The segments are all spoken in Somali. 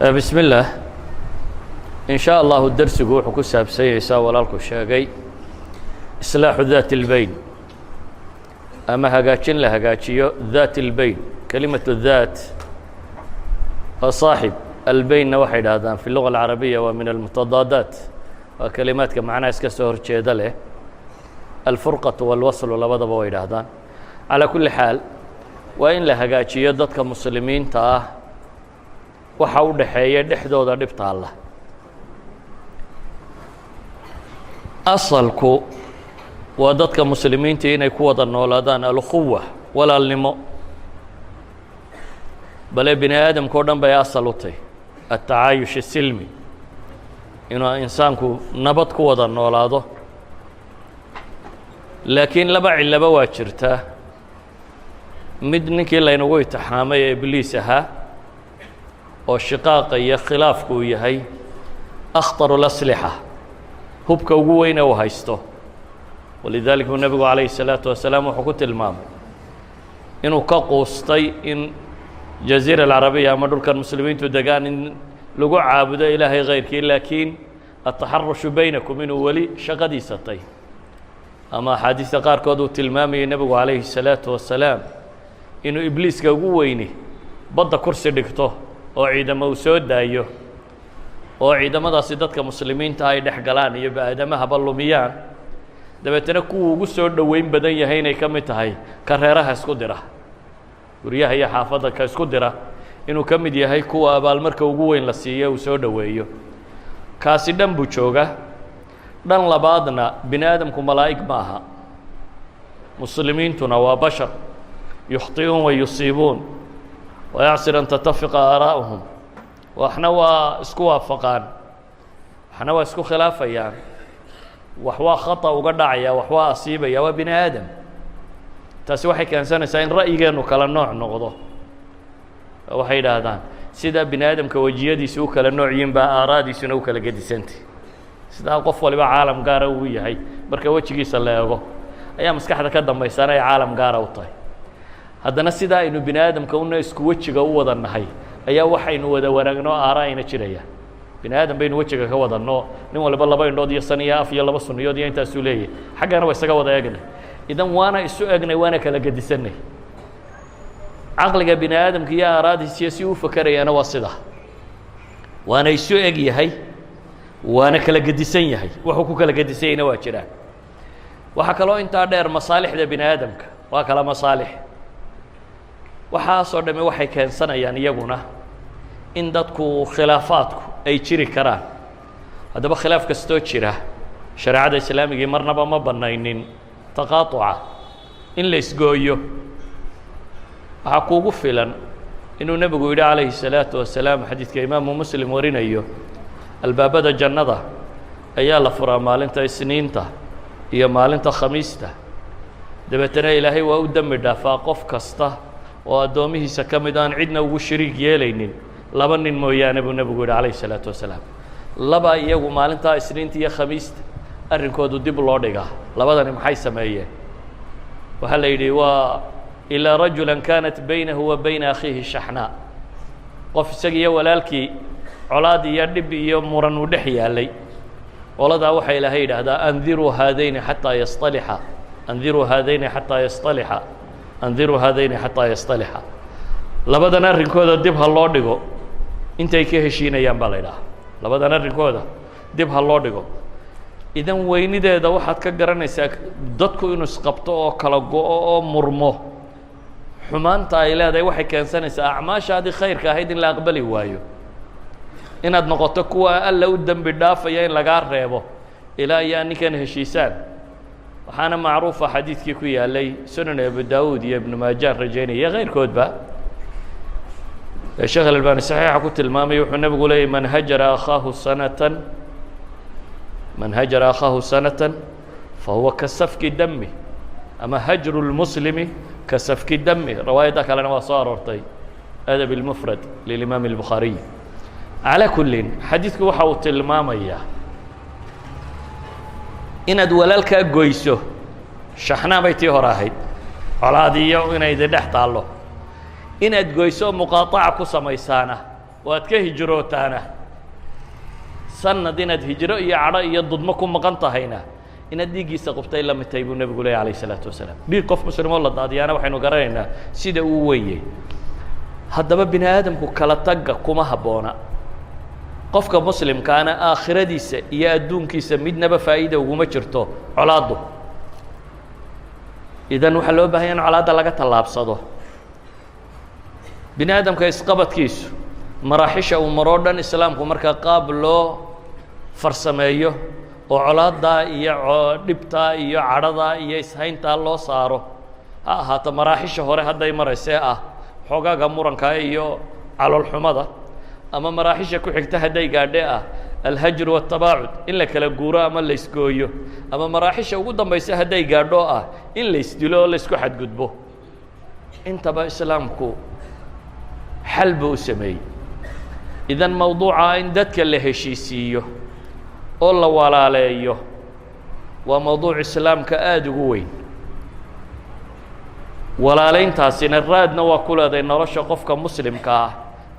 بسم الله إن شاء الله الدرس يقول حكوسها بسيسا والالكو شاقي إصلاح ذات البين أما هقاتشين لهقاتشيو ذات البين كلمة الذات صاحب البين واحد هذا في اللغة العربية ومن المتضادات وكلمات كمعنى اسكسور تشيدله الفرقة والوصل ولبضب واحد هذا على كل حال وإن لهقاتشيو ضدك مسلمين تاه waxa u dhaxeeya dhexdooda dhibta Allah asalku waa dadka muslimiinta inay ku wada noolaadaan al-quwwa walaalnimo bale bini aadamka oo dhan bay asal u tahay at-taayush silmi inuu insaanku nabad ku wada noolaado laakiin laba cilaba waa jirtaa mid ninkii laynagu itixaamay ee ibliis ahaa oo shiqaaqa iyo khilaafku uu yahay akhtaru laslixa hubka ugu weyn ee uu haysto walidaalika uu nebigu calayhi salaatu wasalaam wuxuu ku tilmaamay inuu ka quustay in jaziira alcarabiya ama dhulkan muslimiintu degaan in lagu caabudo ilaahay kayrkii laakiin ataxarushu baynakum inuu weli shaqadiisa tay ama axaadiista qaarkood uu tilmaamayay nebigu calayhi salaatu wasalaam inuu ibliiska ugu weyni badda kursi dhigto oo ciidamo uu soo daayo oo ciidamadaasi dadka muslimiinta ay dhex galaan iyo baadamahaba lumiyaan dabeetana kuwa ugu soo dhoweyn badan yahay inay ka mid tahay kareeraha isku dira guryaha iyo xaafadda ka isku dira inuu ka mid yahay kuwa abaalmarka ugu weyn la siiyo uu soo dhoweeyo kaasi dhan buu jooga dhan labaadna bini aadamku malaa'ig ma aha muslimiintuna waa bashar yukhti'uun wa yusiibuun ويعسر أن تتفق آراؤهم وإحنا واسكو وافقان إحنا واسكو خلافا يعني وحوا خطأ وقدع يا وحوا أصيب يا وبني آدم تسوحي كان سنة سين رأي جانو كلا نوع نقضه وحيد هذا سيدا بني آدم كوجيدي سوك لنوع ينبا آرادي سنوك لقد سنتي سيدا قف ولا عالم قاروية هاي بركة وجهي صلى الله أيام مسكحة كذا ما يصير عالم قاروطي haddana sidaa aynu bini aadamka una isku wejiga u wada nahay ayaa waxaynu wada wanaagno aaraayna jiraya bini aadam baynu wejiga ka wadanno nin walba laba indhood iyo san iyo af iyo laba sunniyood iyo intaasuu leeyahay xaggana waa isaga wada eegnay idan waana isu egnay waana kala gedisanay caqliga bini aadamka iyo aaraadiisa si uu fakarayaana waa sidaa waana isu eg yahay waana kala gedisan yahay wuxuu ku kala gedisayna waa jiraan waxa kaloo intaa dheer masaalixda bini aadamka waa kala masaalix waxaasoo dhamme waxay keensanayaan iyaguna in dadku khilaafaadku ay jiri karaan haddaba khilaaf kastoo jira shareecada islaamigii marnaba ma bannaynin taqaatuca in la isgooyo waxaa kuugu filan inuu nebigu yidhi calayhi salaatu wasalaam xadiidka imaamu muslim warinayo albaabada jannada ayaa la furaa maalinta isniinta iyo maalinta khamiista dabeetana ilaahay waa u dembi dhaafaa qof kasta oo addoomihiisa ka mid aan cidna ugu shariig yeelaynin laba nin mooyaane buu nebigu yidhi calayhi salaatu wasalaam laba iyagu maalintaa isniinta iyo khamiista arrinkoodu dib loo dhigaa labadani maxay sameeyeen waxaa la yidhi waa ilaa rajulan kaanat baynahu wa bayna akhiihi shaxnaa qof isaga iyo walaalkii colaad iyo dhib iyo muran uu dhex yaallay qoladaa waxaa ilaahay yidhaahdaa andiruu haadayni xataa yastalixa andiruu haadayni xataa yastalixa andiruu haadayni xataa yastalixa labadan arrinkooda dib ha loo dhigo intay ka heshiinayaan baa la ydhaha labadan arrinkooda dib ha loo dhigo idan weynideeda waxaad ka garanaysaa dadku inuu isqabto oo kala go-o oo murmo xumaanta ay leedahay waxay keensanaysaa acmaashaadii khayrka ahayd in la aqbali waayo inaad noqoto kuwa alla u dembi dhaafaya in lagaa reebo ilaa iyo ninkan heshiisaan waxaana macruufa xadiidkii ku yaalay sunan abu daawuud iyo ibnu maajaan rajaynaya kayrkoodba sheekh alalbani saxiixa ku tilmaamay wuxuu nebigu leeyay man hajara akhaahu sanatan fahuwa ka safki dami ama hajru lmuslimi ka safki dami riwaayadda kalena waa soo aroortay adab اlmufrad lilimaam اlbukhaariy calaa kullin xadiidku waxa uu tilmaamayaa inaad walaalkaa goyso shaxnaa bay tii hore ahayd colaadiyo inay dhex taallo inaad goyso muqaataca ku samaysaana waad ka hijrootaana sanad inaad hijro iyo cadho iyo dudmo ku maqan tahayna inaad dhiiggiisa qubtay la mid tahay buu nebigu leeyahy alayh الsalaatu wasalaam. dhiig qof muslimoo la daadiyaana waxaynu garanaynaa sida uu weeyey. haddaba bini aadamku kala tagga kuma habboona. qofka muslimkaana aakhiradiisa iyo adduunkiisa midnaba faa'iida uguma jirto colaaddu. idan waxaa loo baahanya in colaadda laga tallaabsado. bini aadamka isqabadkiisu maraaxisha uu maroo dhan islaamku markaa qaab loo farsameeyo oo colaaddaa iyo dhibtaa iyo cadhadaa iyo ishayntaa loo saaro ha ahaato maraaxisha hore hadday maraysee ah xoogaaga murankaa iyo caloolxumada, ama maraaxisha ku xigta hadday gaadhe ah alhajr waatabaacud in la kala guuro ama la isgooyo, ama maraaxisha ugu dambaysa hadday gaadho ah in la isdilo oo la isku xadgudbo. intaba islaamku xal buu u sameeyey. idan mawduuca in dadka la heshiisiiyo oo la walaaleeyo waa mawduuc islaamka aada ugu weyn. walaalayntaasina raadna waa ku leedahay nolosha qofka muslimka ah,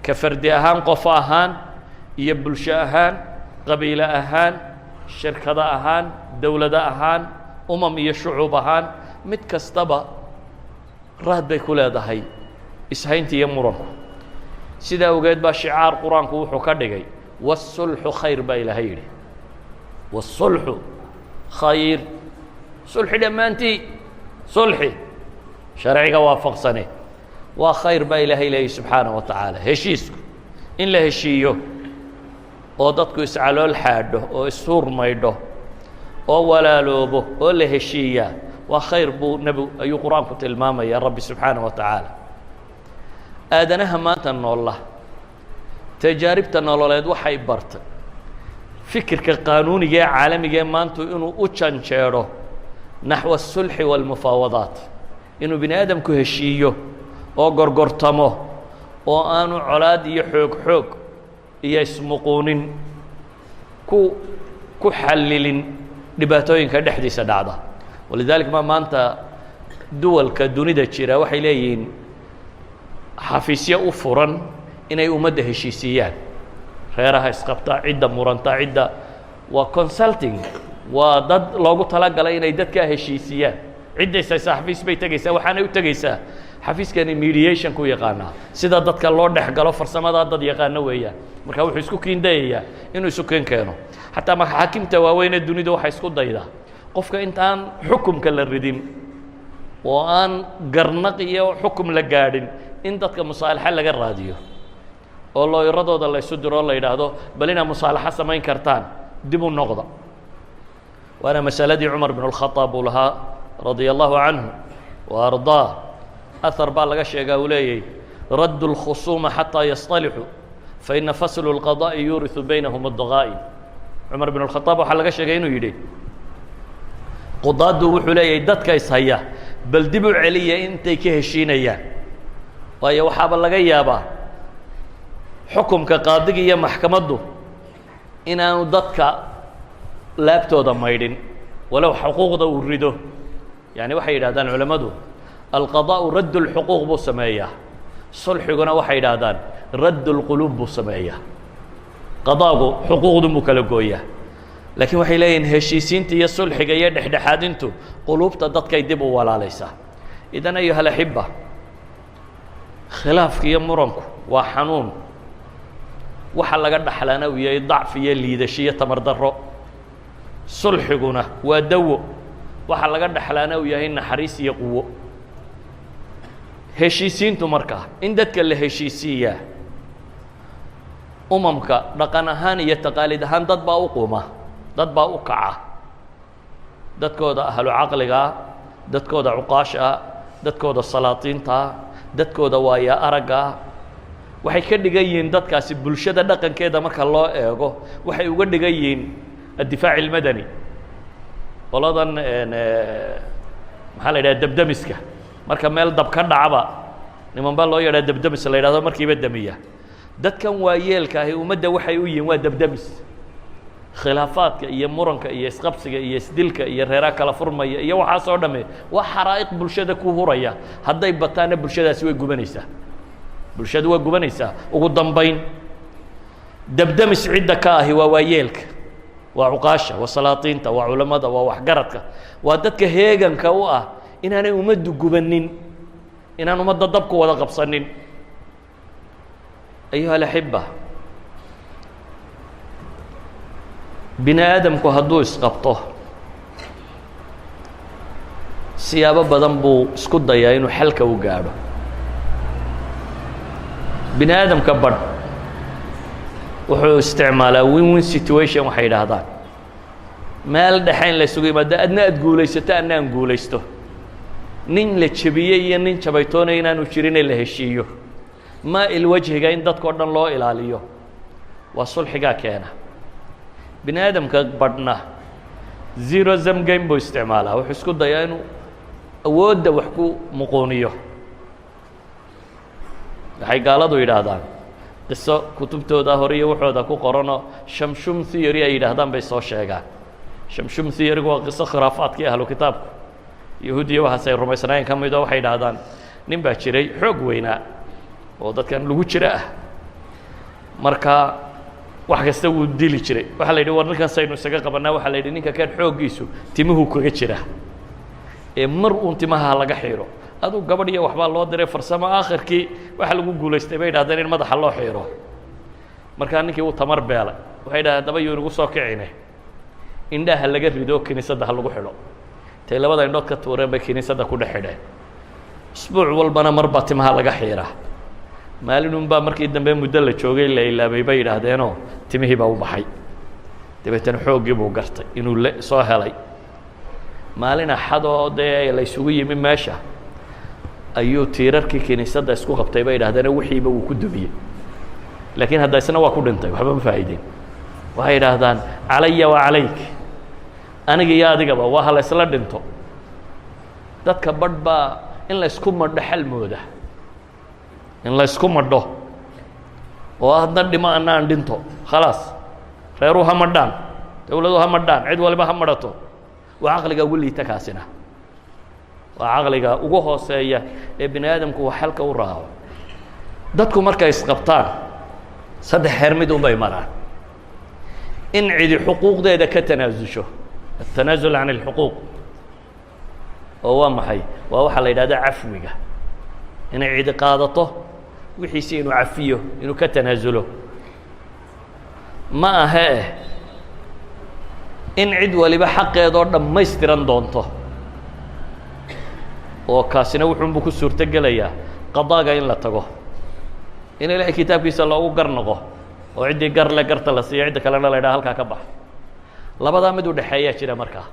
ka fardi ahaan, qof ahaan, iyo bulsho ahaan, qabiilo ahaan, shirkado ahaan, dowlado ahaan, iyo shucuub ahaan. mid kastaba raad bay ku leedahay ishaynta iyo muranku. sidaa awgeed baa shicaar qur-aanku wuxuu ka dhigay wasulxu khayr baa ilaahay yidhi. wasulxu khayr, sulxi dhammaantii sulxi sharciga waafaqsane waa khayr baa ilaahay leeyahy subxaanaه wa tacaala. heshiisku in la heshiiyo oo dadku iscalool xaadho oo ishuur maydho oo walaaloobo oo la heshiiyaa waa khayr buu ayuu qur-aanku tilmaamaya rabbi subxaanaه wa tacaala. aadanaha maanta noolla tajaaribta nololeed waxay bartay fikirka qaanuuniga ee caalamiga ee maantu inuu u janjeedho naxو الsulxi wاlmufaawadaat, inuu bini aadamku heshiiyo oo gorgortamo oo aanu colaad iyo xoog iyo ismuquunin ku xallilin dhibaatooyinka dhexdiisa dhacda. walidaalika maanta duwalka dunida jira waxay leeyihiin xafiisyo u furan inay ummadda heshiisiiyaan, reeraha isqabta, cidda muranta, cidda waa consulting, waa dad loogu talagalay inay dadkaa heshiisiiyaan. ciddaysa xafiis bay tegaysaa, waxaanay u tegaysaa xafiiskani mediation ku yaqaanaa, sida dadka loo dhex galo farsamadaa dad yaqaano weeyaan. marka wuxuu isku kiindayayaa inuu isu keen keeno. xataa maxaakimta waaweynee dunida waxay isku daydaa qofka intaan xukumka la ridin oo aan garnaq iyo xukum la gaadhin in dadka musaalaxa laga raadiyo oo looyaradooda la ysu diro oo la yidhaahdo bal inaad musaalaxa samayn kartaan dib u noqda. waana masaladii cumar bn اlkhaaab uu lahaa radia allahu canhu wa ardaa. ahar baa laga sheegaa uu leeyay raddu اlkhusuuma xataa yasطalixuu faina faslu اlqadaءi yuuriثu baynahum اdaqaa'in. cumar bn اlkhaaab waxaa laga sheegay inuu yidhi qudaaddu wuxuu leeyahay dadka ishaya bal dib u celiya intay ka heshiinayaan, waayo waxaaba laga yaabaa xukumka qaadiga iyo maxkamaddu inaanu dadka laabtooda maydhin walow xuquuqda uu rido. yani waxay yidhahdaan culammadu alqadaa'u radd اlxuquuq buu sameeyaa, sulxiguna waxay yidhaahdaan radd اlquluub buu sameeyaa. qadaagu xuquuqdun buu kala gooyaa, laakiin waxay leeyihin heshiisiinta iyo sulxiga iyo dhexdhexaadintu quluubta dadkay dib u walaalaysaa. idan ayuha alaxiba, khilaafka iyo muranku waa xanuun. waxa laga dhaxlana uu yahay dacfi iyo liidasho iyo tamar darro. sulxiguna waa dawo, waxa laga dhaxlaana uu yahay naxariis iyo quwo. heshiisiintu markaa in dadka la heshiisiiyaa umamka dhaqan ahaan iyo taqaalid ahaan dad baa u quma, dad baa u kaca. dadkooda ahlu caqligaa, dadkooda cuqaashaa, dadkooda salaatiintaa, dadkooda waaya araggaa waxay ka dhigan yihiin dadkaasi bulshada dhaqankeeda marka loo eego waxay uga dhigan yihiin addifaac ilmadani. qoladan maxaa la yidhaha debdemiska, marka meel dab ka dhacba niman baa loo yadhaa debdemis la yidhahdo markiiba demiya. dadkan waayeelka ahi ummadda waxay u yihiin waa debdemis. khilaafaadka iyo muranka iyo isqabsiga iyo isdilka iyo reeraha kala furmaya iyo waxaasoo dhamme waa xaraa'iq bulshada ku huraya. hadday bataana bulshadaasi way gubanaysaa, bulshadu waa gubanaysaa ugu dambayn. dabdamis cidda ka ahi waa waayeelka waa cuqaasha waa salaatiinta waa culammada waa waxgaradka waa dadka heeganka u ah inaanay ummaddu gubanin inaan ummadda dabku wada qabsanin ayuha alaxiba bini aadamku hadduu isqabto siyaabo badan buu isku dayaa inuu xalka u gaadho bini aadamka badh wuxuu isticmaalaa win-win situation waxay yidhaahdaan meel dhexe in la isugu yimaado adna aada guulaysato adna aan guulaysto nin la jebiyey iyo nin jabaytoonaya inaanu jirin ee la heshiiyo maa ilwajhiga in dadkao dhan loo ilaaliyo waa sulxigaa keena bini aadamka badhna zero sum game buu isticmaalaa wuxuu isku dayaa inuu awoodda wax ku muquuniyo waxay gaaladu yidhaahdaan qiso kutubtooda hore iyo waxooda ku qoranoo shamshum theory ay yidhaahdaan bay soo sheegaan shamshum theorygu waa qiso khuraafaadkii ahlu kitaabku yahuudiya waxaas ay rumaysnaayeen ka mid oo waxay yidhaahdaan nin baa jiray xoog weynaa oo dadkan lagu jira ah marka wax kasta wuu dili jiray waxaa la yidhi war ninkan saynu isaga qabanaa waxaa la yidhi ninka kan xooggiisu timuhu kaga jira ee mar uun timaha laga xiiro aduu gabadh iyo waxbaa loo diray farsamo aakhirkii waxa lagu guulaystay bay yidhahdeen in madaxa loo xiiro markaa ninkii uu tamar beelay waxay yidhahdeen daba yuu inagu soo kicine indhaha laga rido kiniisadda ha lagu xidho tay labada indhood ka tuureen bay kiniisadda ku dhex xidheen isbuuc walbana mar baa timaha laga xiiraa maalinun baa markii dambe muddo la joogay la ilaabay bay yidhaahdeenoo timihii baa u baxay dabeetana xooggii buu gartay inuu soo helay maalin axadoo dee la isugu yimi meesha ayuu tiirarkii kiniisadda isku qabtay bay yidhahdeen wixiiba wuu ku dumiyey laakiin hadda isna waa ku dhintay waxba ma faa'iideen waxay yidhaahdaan calaya wa calayk aniga iyo adigaba waa ha la isla dhinto dadka badh baa in la isku madho xal mooda in la isku madho oo hadna dhimo anna aan dhinto khalaas reeruu ha madhaan dawladu ha madhaan cid waliba ha madhato waa caqliga ugu liita kaasina waa caqliga ugu hooseeya ee bini aadamku wax xalka u raaco dadku markay isqabtaan saddex heer mid unbay maraan in cidi xuquuqdeeda ka tanaasusho التنازل عن الحقوق oo waa maxay waa waxa la yidhahda cafwiga inay cidi qaadato wixiisi inuu cafiyo inuu ka tanaasulo ma ahee in cid waliba xaqeedoo dhammaystiran doonto oo kaasina wuxuunbuu ku suurto gelayaa qadaaga in la tago in ilaahay kitaabkiisa loogu gar noqo oo ciddii gar le garta la siiyo cidda kalena la yidhaha halkaa ka bax labadaa mid u dhexeeyaa jira markaa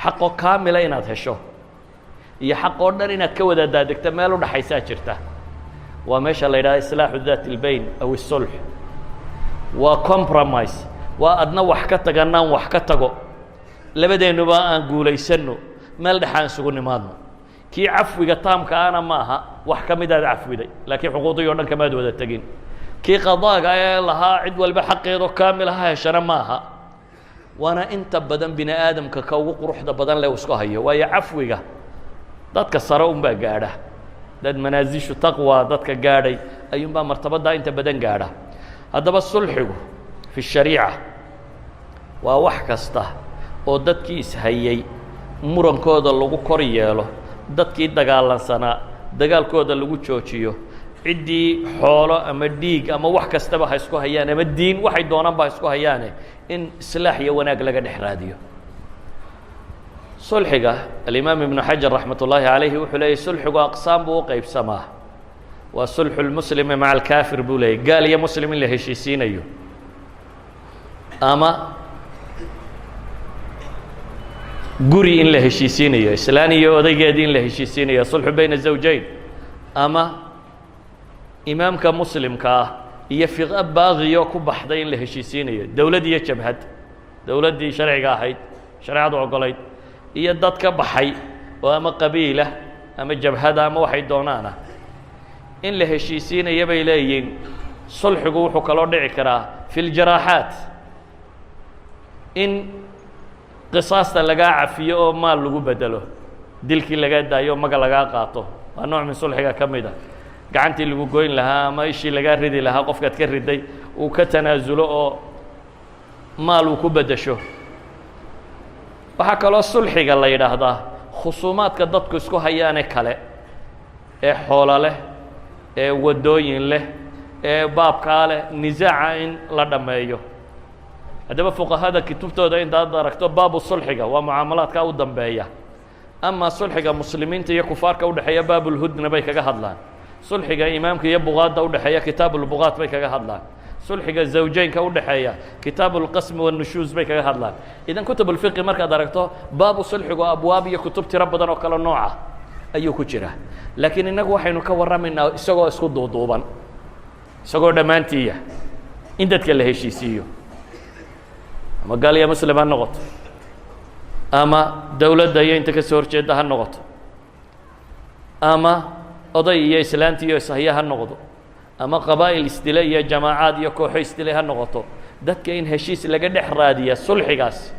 xaqoo kaamila inaad hesho iyo xaq oo dhan inaad ka wada daadegto meel u dhaxaysaa jirta waa meesha la yidhaha islaaxu daat اlbayn aw الsulx waa compromise waa adna wax ka taganaan wax ka tago labadeennuba aan guulaysanno meel dhex aan isugu nimaadno kii cafwiga taamka ana ma aha wax ka midaad cafwiday laakiin xuquuqdii o dhan kamaad wada tegin kii qadaaga ee lahaa cid walba xaqeedoo kaamil ha heshana ma aha waana inta badan bini aadamka ka ugu quruxda badan leh uu isku hayo waayo cafwiga dadka sare unbaa gaadha dad manaasishu taqwa dadka gaadhay ayuunbaa martabaddaa inta badan gaadha haddaba sulxigu fi shariica waa wax kasta oo dadkii ishayey murankooda lagu kor yeelo dadkii dagaalansanaa dagaalkooda lagu joojiyo ciddii xoolo ama dhiig ama wax kastaba ha isku hayaan ama diin waxay doonaan ba ha isku hayaane in islaax iyo wanaag laga dhex raadiyo sulxiga alimaam ibnu xajar raxmat ullaahi calayhi wuxuu leeyay sulxigu aqsaam buu u qaybsamaa waa sulxu lmuslimi maca alkaafir buu leeyay gaal iyo muslim in la heshiisiinayo ama guri in la heshiisiinayo islaan iyo odaygeedii in la heshiisiinayo sulxu bayna zawjayn ama imaamka muslimka ah iyo fiqo baaqiyo ku baxday in la heshiisiinayo dowlad iyo jabhad dowladdii sharciga ahayd shareecadu ogolayd iyo dad ka baxay oo ama qabiila ama jabhada ama waxay doonaana in la heshiisiinaya bay leeyihiin sulxigu wuxuu kaloo dhici karaa fi ljaraaxaat in qisaasta lagaa cafiyo oo maal lagu bedelo dilkii laga daayo o maga lagaa qaato waa nooc min sulxiga ka mid a gacantii lagu goyn lahaa ama ishii lagaa ridi lahaa qofkaad ka riday uu ka tanaasulo oo maal uu ku beddesho. waxaa kaloo sulxiga la yidhaahdaa khusuumaadka dadku isku hayaane kale ee xoolo leh ee waddooyin leh ee baabkaa leh nisaaca in la dhammeeyo. haddaba fuqahada kutubtooda intaad aragto baabu sulxiga waa mucaamalaadka u dambeeya. ama sulxiga muslimiinta iyo kufaarka udhexeeya baabulhudna bay kaga hadlaan. sulxiga imaamka iyo buqaadda udhexeeya kitaabulbuqaat bay kaga hadlaan. sulxiga zawjaynka udhexeeya kitaabulqasmi wannushuus bay kaga hadlaan. idan kutubulfiqi markaad aragto baabu sulxigu abwaab iyo kutub tiro badan oo kale nooca ayuu ku jira. laakiin innagu waxaynu ka warramaynaa isagoo isku duuduuban, isagoo dhammaantiiya in dadka la heshiisiiyo, ama gaal iyo muslim ha noqoto, ama dowladda iyo inta ka soo horjeedda ha noqoto, ama oday iyo islaanti iyo ishaya ha noqdo, ama qabaa'il isdile iyo jamaacaad iyo kooxo isdile ha noqoto. dadka in heshiis laga dhex raadiya sulxigaas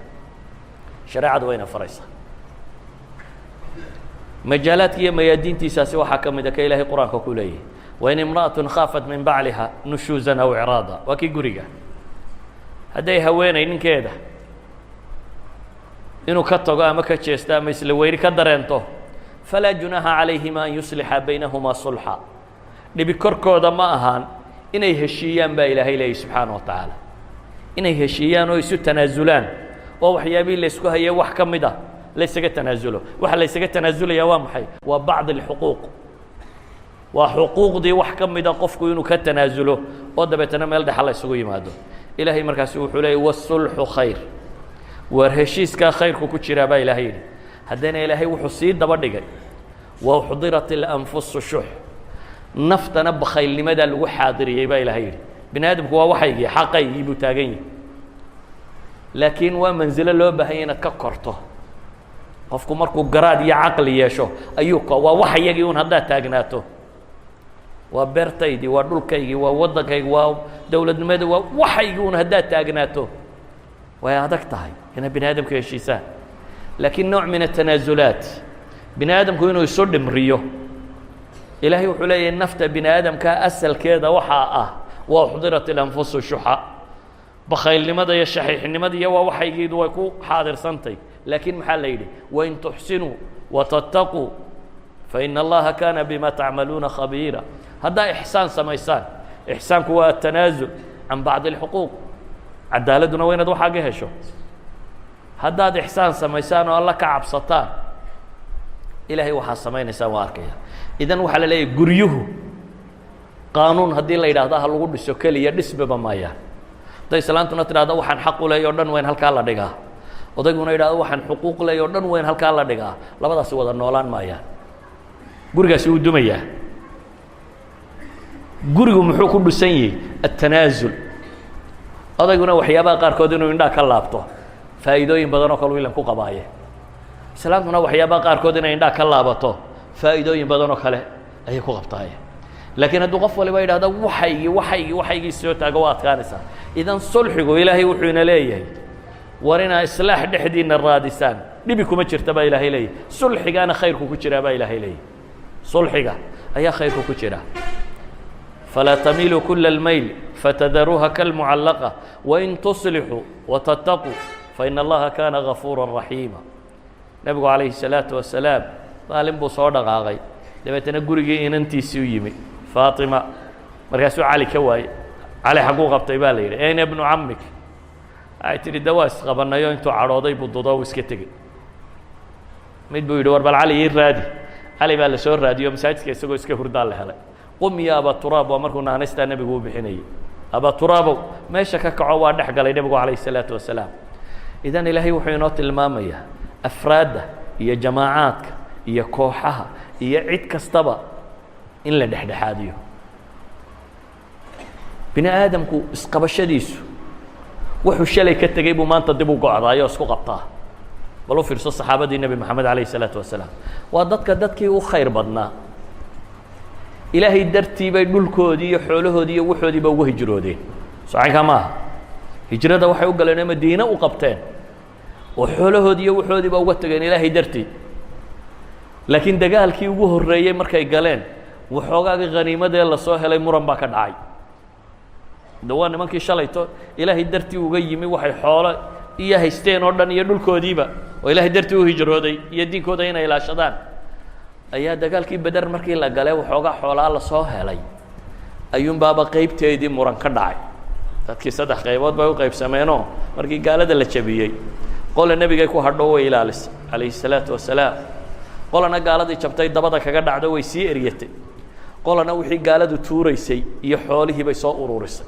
shareecadu wayna faraysaa. majaalaadka iyo mayaadiintiisaasi waxaa ka mid a ka ilaahay qur-aanka ku leeyahay wain imra'atun khaafat min bacliha nushuusan aw icraada. waa kii guriga hadday haweenay ninkeeda inuu ka tago ama ka jeesto ama isla weyni ka dareento falaa junaaha calayhima an yuslixa baynahumaa sulxa. dhibi korkooda ma ahaan inay heshiiyaan baa ilaahay leeyahy subxaana wa tacaala, inay heshiiyaan oo isu tanaasulaan oo waxyaabihii laysku hayay wax ka mid a laysaga tanaasulo. waxa laysaga tanaasulayaa waa maxay? waa bacd alxuquuq, waa xuquuqdii wax ka mida qofku inuu ka tanaasulo oo dabeetana meel dhexa la ysugu yimaado. ilaahay markaasi wuxuu leeyay wasulxu khayr, waar heshiiskaa khayrku ku jiraa baa ilaahay yidhi. haddana ilaahay wuxuu sii daba dhigay wauxdirat ilanfusu shux, naftana bakhaylnimadaa lagu xaadiriyey baa ilaahay yidhi. bini aadamku waa waxaygii xaqaygii buu taagan yahi, laakiin waa mansilo loo baahanya inaad ka korto. qofku markuu garaad iyo caqli yeesho ayuu waa waxayagii un haddaad taagnaato, waa beertaydii, waa dhulkaygii, waa waddankaygii, waa dowladnimadii, waa waxaygii un haddaad taagnaato way adag tahay inaad bini aadamka heshiisaan. laakiin nooc min atanaasulaat bini aadamku inuu isu dhimriyo. ilaahay wuxuu leeyahay nafta bini aadamka asalkeeda waxaa ah waa uxdirat ilanfusu shuxa. bakhaylnimada iyo shaxiixnimada iyo waa waxaygiidu way ku xaadirsantay. laakiin maxaa la yidhi wain tuxsinuu watattaquu faina allaha kaana bima tacmaluuna khabiira. haddaa ixsaan samaysaan, ixsaanku waa atanaasul can bacdi alxuquuq, cadaaladuna waa inaad waxaaga hesho. haddaad ixsaan samaysaan oo alla ka cabsataan ilaahay waxaa samaynaysaan waa arkaya. idan waxaa la leeyahay guryuhu qaanuun haddii la yidhaahdo ha lagu dhiso keliya dhisbaba maayaan. hadday islaantuna tidhahdo waxaan xaq u leey o dhan wayn halkaa la dhigaa, odayguna yidhahdo waxaan xuquuq leey o dhan wayn halkaa la dhigaa, labadaasi wada noolaan maayaan. gurigaasi wuu dumayaa. gurigu muxuu ku dhisan yahay? atanaasul. odayguna waxyaabaha qaarkood inuu indhaa ka laabto faa'iidooyin badan oo kale ilan ku qabaaye. islaamtuna waxyaabaha qaarkood inay indhaa ka laabato faa'iidooyin badan oo kale ayay ku qabtaaye. laakiin hadduu qof waliba yidhahdo waxaygii soo taago waa adkaanaysaa. idan sulxigu ilaahay wuxuu ina leeyahay war inaa islaax dhexdiinna raadisaan dhibi kuma jirta baa ilaahay leeyahy. sulxigaana khayrku ku jiraa baa ilaahay leeyahy. sulxiga ayaa khayrku ku jira. falaa tamiiluu kula almayl fatadaruuha kalmucallaqa wain tuslixuu watattaquu faina allaha kaana gafuura raxiima. nebigu calayhi salaatu wasalaam maalin buu soo dhaqaaqay, dabeetana gurigii inantiisii u yimi faatima. markaasuu cali ka waayey. cali xagguu qabtay baa la yidhi ayna ibnu camik. waxay tidhi de waa isqabanayo intuu cadhooday buu dudo u iska tegey. mid buu yidhi war bal cali ii raadi. cali baa la soo raadiyo masaajidka isagoo iska hurdaa la helay. qum ya aba turaab waa markuu naanaystaa nebigu u bixinayay. aba turaabow meesha ka kaco waa dhex galay nebigu calayhi salaatu wasalaam. idan ilaahay wuxuu inoo tilmaamayaa afraadda iyo jamaacaadka iyo kooxaha iyo cid kastaba in la dhexdhexaadiyo. bini aadamku isqabashadiisu wuxuu shalay ka tegey buu maanta dib u gocdaayoo isku qabtaa. bal u fiirso saxaabadii nebi moxamed calayhi salaatu wasalaam. waa dadkii u khayr badnaa. ilaahay dartii bay dhulkoodii iyo xoolahoodii iyo waxoodiiba uga hijroodeen. socankaa maaha. hijrada waxay u galeen oo madiine u qabteen oo xoolahoodii iyo waxoodiiba uga tageen ilaahay dartii. laakiin dagaalkii ugu horreeyey markay galeen waxoogaagii khaniimadee la soo helay muran baa ka dhacay. dawaa nimankii shalayto ilaahay dartii uga yimi waxay xoolo iyo haysteen oo dhan iyo dhulkoodiiba oo ilaahay dartii u hijrooday iyo diinkooda inay ilaashadaan ayaa dagaalkii Badar markii la galay waxoogaa xoolaa la soo helay ayuun baaba qaybteedii muran ka dhacay dadkii saddex qaybood bay u qaybsameenoo markii gaalada la jabiyey qola nebigay ku hadho way ilaalisay calayhi salaatu wasalaam qolana gaaladii jabtay dabada kaga dhacdo way sii eryatay qolana wixii gaaladu tuuraysay iyo xoolihii bay soo ururisay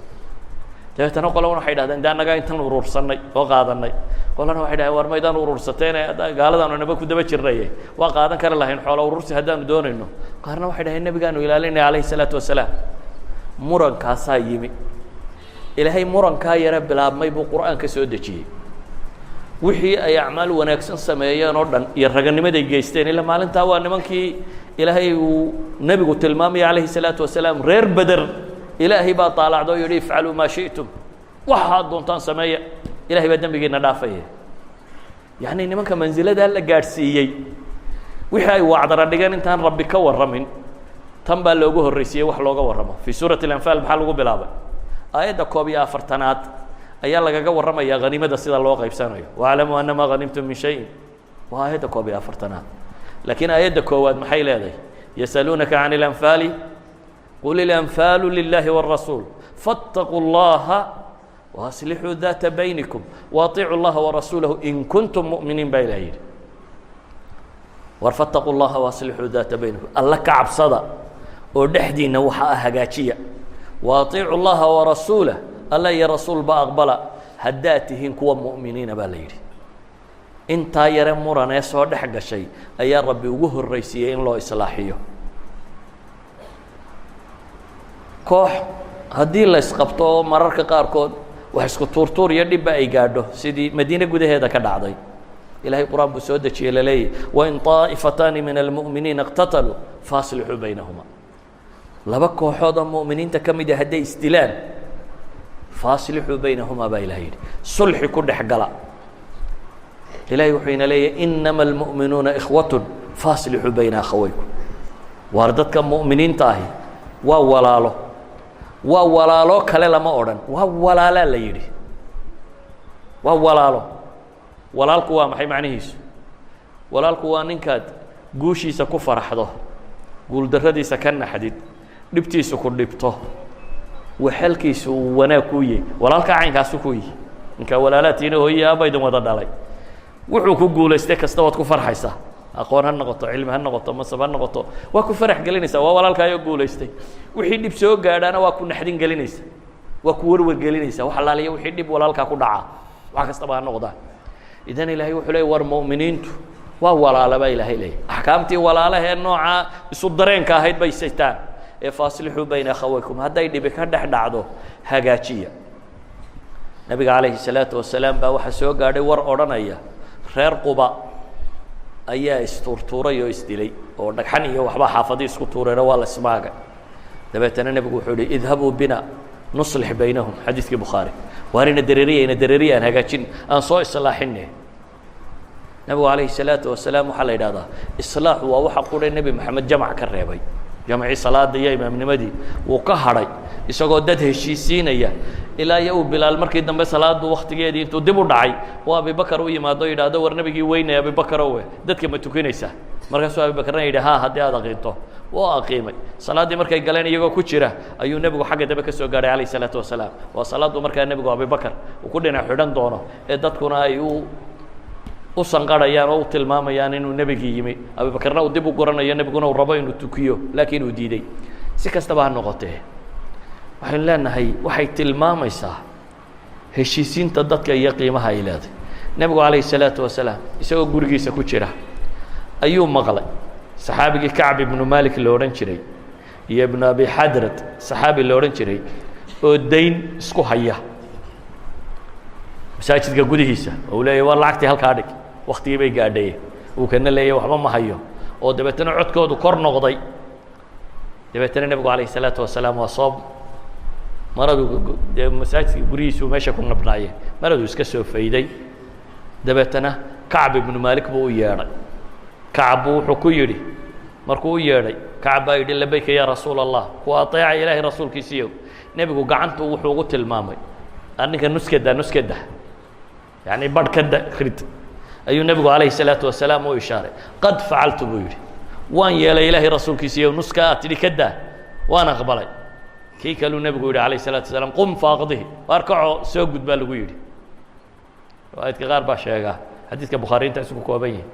dabeetana qolana waxay dhahdeen daa naga intan urursanay oo qaadanay qolana waxay dhahdeen war maydaan urursateen gaaladaanu naba ku daba jirnay waa qaadan kara lahayn xoolo urursi haddaanu doonayno qaarna waxay dhahdeen nebigaanu ilaalinay calayhi salaatu wasalaam murankaasaa yimi ilaahay murankaa yara bilaabmay buu qur'aanka soo dejiyey wixii ay acmaal wanaagsan sameeyeen oo dhan iyo raganimaday geysteen ilaa maalintaa waa nimankii ilaahay uu nebigu tilmaamaya calayhi salaatu wasalaam reer Badar ilaahay baa taalacdo oo yidhi ifcaluu maa shi'tum waxaad doontaan sameeya ilaahay baa dembigiina dhaafaya yacni nimanka mansiladaa la gaadhsiiyey wixii ay wacdara dhigeen intaan rabbi ka warramin tan baa loogu horraysiiyey wax looga warramo fii suurati alanfaal maxaa lagu bilaabay aayadda 41 ayaa lagaga warramayaa haniimada sida loo qaybsanayo waclamuu annamaa hanimtum min shayin waa aayadda 41 laakiin aayadda koowaad maxay leedahay yasaluunaka can ilanfaali qul ilanfaalu lilahi wاrasuul faاtaquu اllaha waaslixuu daata baynikum waaطicuu اllaha warasuulahu in kuntum mu'miniin baa ilaah yidhi war faاtaquu اllaha waaslixuu daata baynikum alla ka cabsada oo dhexdiinna waxa ah hagaajiya waaطicuu اllaha warasuulah alla iyo rasuul ba aqbala haddaad tihiin kuwa mu'miniina baa la yidhi intaa yare muranee soo dhex gashay ayaa rabbi ugu horraysiiyey in loo islaaxiyo koox haddii la isqabto oo mararka qaarkood wax isku tuurtuur iyo dhibba ay gaadho sidii madiine gudaheeda ka dhacday ilaahay qur-aan buu soo dejiyey la leeyahy wain طaa'ifataani min almu'miniina اqtataluu faaslixuu baynahuma laba kooxood oo mu'miniinta ka mid a hadday isdilaan faaslixuu baynahumaa baa ilahay yidhi sulxi ku dhex gala ilahay wuxuu ina leeyahy inama almu'minuuna ikhwatun faaslixuu bayna akhawaykum waar dadka mu'miniinta ahi waa walaalo kale lama odhan waa walaalaa la yidhi waa walaalo walaalku waa maxay macnihiisu walaalku waa ninkaad guushiisa ku faraxdo guuldarradiisa ka naxdid dhibtiisa ku dhibto waxalkiisu uu wanaag ku yahay walaalka caynkaasu ku yahay ninka walaalaatiina hooyay aabaydan wada dhalay wuxuu ku guulaystay kasta waad ku farxaysaa aqoon ha noqoto cilmi ha noqoto masab ha noqoto waa ku farax gelinaysaa waa walaalkaayoo guulaystay wixii dhib soo gaadhaana waa ku naxdin gelinaysa waa ku warwar gelinaysaa wax alaaliya wixii dhib walaalkaa ku dhacaa wax kastaba ha noqdaan idan ilaahay wuxuu leeyay war mu'miniintu waa walaala baa ilaahay leeyay axkaamtii walaalahee noocaa isu dareenka ahayd bay saytaan ee faaslixuu bayna akhawaykum hadday dhibi ka dhex dhacdo hagaajiya nabiga calayhi salaatu wasalaam baa waxaa soo gaadhay war odhanaya reer Quba ayaa isturtuuray oo isdilay oo dhagxan iyo waxba xaafadii isku tuureena waa la ismaaga dabeetana nabigu wuxuu yidhi idhabuu bina nuslix baynahum xadiiskii bukhaari waarina dareeriyaan hagaajin aan soo islaaxinne nabigu calayhi salaatu wasalaam waxaa la yidhahdaa islaaxu waa waxa qudhay nebi maxamed jamac ka reebay jamcii salaada iyo imaamnimadii wuu ka hadhay isagoo dad heshiisiinaya ilaa iyo uu bilaal markii dambe salaadu waktigeedii intuu dib u dhacay oo abibakar u yimaado yidhaahdo war nebigii weynaya abibakarowe dadka ma tukinaysaa markaasuu abibakarna yidhi ha haddii aad aqiinto wuu aqiimay salaaddii markay galeen iyagoo ku jira ayuu nebigu xagga dambe ka soo gaadhay calayh salaatu wasalaam waa salaaddu markaa nebigu abibakar uu ku dhinac xidhan doono ee dadkuna ay u sanqarhayaan oo u tilmaamayaan inuu nebigii yimi abibakarna uu dib u guranayo nebiguna uu rabo inuu tukiyo laakiin uu diiday si kastaba ha noqotee waxaynu leenahay waxay tilmaamaysaa heshiisiinta dadka iyo qiimaha ay leedahay nebigu calayhi salaatu wasalaam isagoo gurigiisa ku jira ayuu maqlay saxaabigii kacb ibnu malik la odhan jiray iyo ibnu abi xadrad saxaabi la odhan jiray oo dayn isku haya masaajidka gudihiisa oo uu leeyahy war lacagtii halkaa dhig waktigii bay gaadhaye uu kana leeyahy waxba ma hayo oo dabeetana codkoodu kor noqday dabeetana nebigu calayhi salaatu wasalaam waa soo maradu dee masaajidka gurihiisuu meesha ku nabnaayeen maraduu iska soo fayday dabeetana kacb ibnu malik buu u yeedhay kacab buu wuxuu ku yidhi markuu u yeedhay kacab baa yidhi labayka yaa rasuula allah kuwa ateeca ilaahay rasuulkiisiiyo nebigu gacantu wuxuu ugu tilmaamay ninka nuskada yani badh ka rid ayuu nebigu calayhi الsalaaةu wasalaam u ishaaray qad facaltu buu yidhi waan yeelay ilaahay rasuulkiisa iyo nuska aad tidhi ka daa waan aqbalay kii kaluu nebigu yidhi calayه الsalatu wasalaam qum faaqdihi waar kacoo soo gud baa lagu yidhi riwaayadka qaar baa sheegaa xadiidka bukhaari intaas ku kooban yahay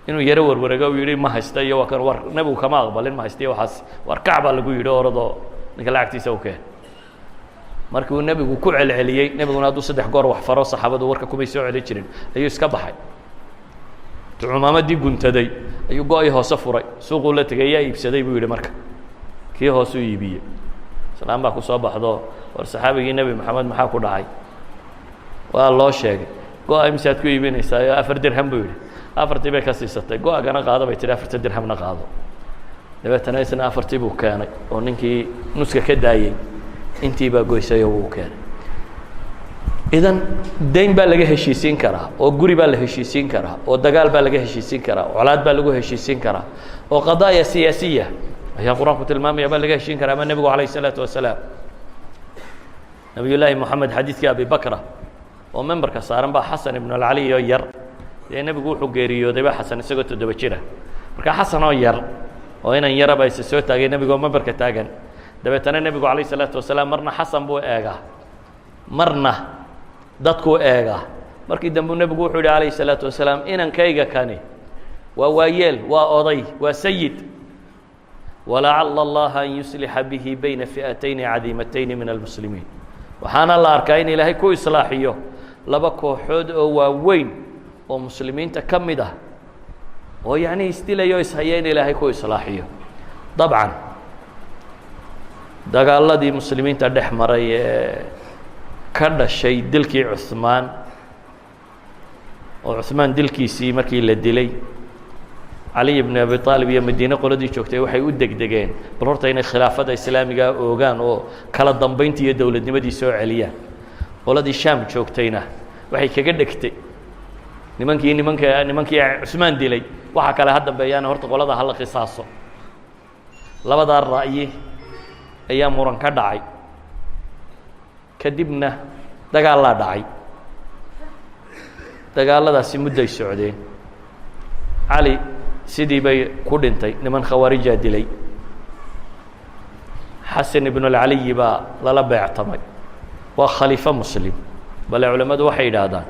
inuu yaro warwareego uu yidhi ma haysta iyo waa kan war nebigu kama aqbalin ma haysta iyo waxaas war kac baa lagu yidhi oradoo ninka lacagtiisa u keen markii uu nebigu ku celceliyey nebiguna hadduu 3 goor wax faro saxaabadu warka kumay soo celin jirin ayuu iska baxay cumaamadii guntaday ayuu go-i hoose furay suuquu la tegay yaa iibsaday buu yidhi marka kii hoosuu iibiyey islaam baa ku soo baxdo war saxaabigii nebi maxamed maxaa ku dhacay waa loo sheegay go-a imisaad ku iibinaysaa 4 dirham buu yidhi 4tii bay ka siisatay go-agana qaado bay tihi 4 dirhamna qaado dabeetana isna 4tii buu keenay oo ninkii nuska ka daayey intii baa goysay oo uu keenay idan dayn baa laga heshiisiin karaa oo guri baa la heshiisiin karaa oo dagaal baa laga heshiisiin karaa colaad baa lagu heshiisiin karaa oo qadaaya siyaasiya ayaa qur-aanku tilmaamaya baa laga heshiin karaa ama nebigu calayh الsalaatu wasalaam nabiyullaahi moxamed xadiidkii abi bakra oo memberka saaran baa xasan ibn alcali oo yar dee nebigu wuxuu geeriyooday ba xasan isagoo 7 jira marka xasan oo yar oo inan yaraba isa soo taagay nebigoo memberka taagan dabeetana nebigu calayh الsalaatu wasalaam marna xasan buu eegaa marna dadkuu eegaa markii dambe nebigu wuxuu yihi calayh الsalaatu wasalaam inankayga kani waa waayeel waa oday waa sayid walacala allaha an yuslixa bihi bayna fi'atayni cadiimatayni min almuslimiin waxaana la arkaa in ilaahay ku islaaxiyo 2 kooxood oo waaweyn oo muslimiinta ka mid ah oo yacni isdilayo ishaya in ilaahay ku islaaxiyo dabcan dagaaladii muslimiinta dhex maray ee ka dhashay dilkii cuثmaan oo cuثmaan dilkiisii markii la dilay cali bn abi aalib iyo madiine qoladii joogtay waxay u degdegeen bal horta inay khilaafada islaamiga oogaan oo kala dambayntii iyo dowladnimadii soo celiyaan qoladii shaam joogtayna waxay kaga dhegtay nimankii cuثmaan dilay waxa kale ha dambeeyaana horta qolada hala qisaaso labadaa ra'yi ayaa muran ka dhacay kadibna dagaalaa dhacay dagaaladaasi mudday socdeen cali sidii bay ku dhintay niman khawaarijaa dilay xasan ibn اlcaliyi baa lala beectamay waa khaliifo muslim bale culimmadu waxay yidhaahdaan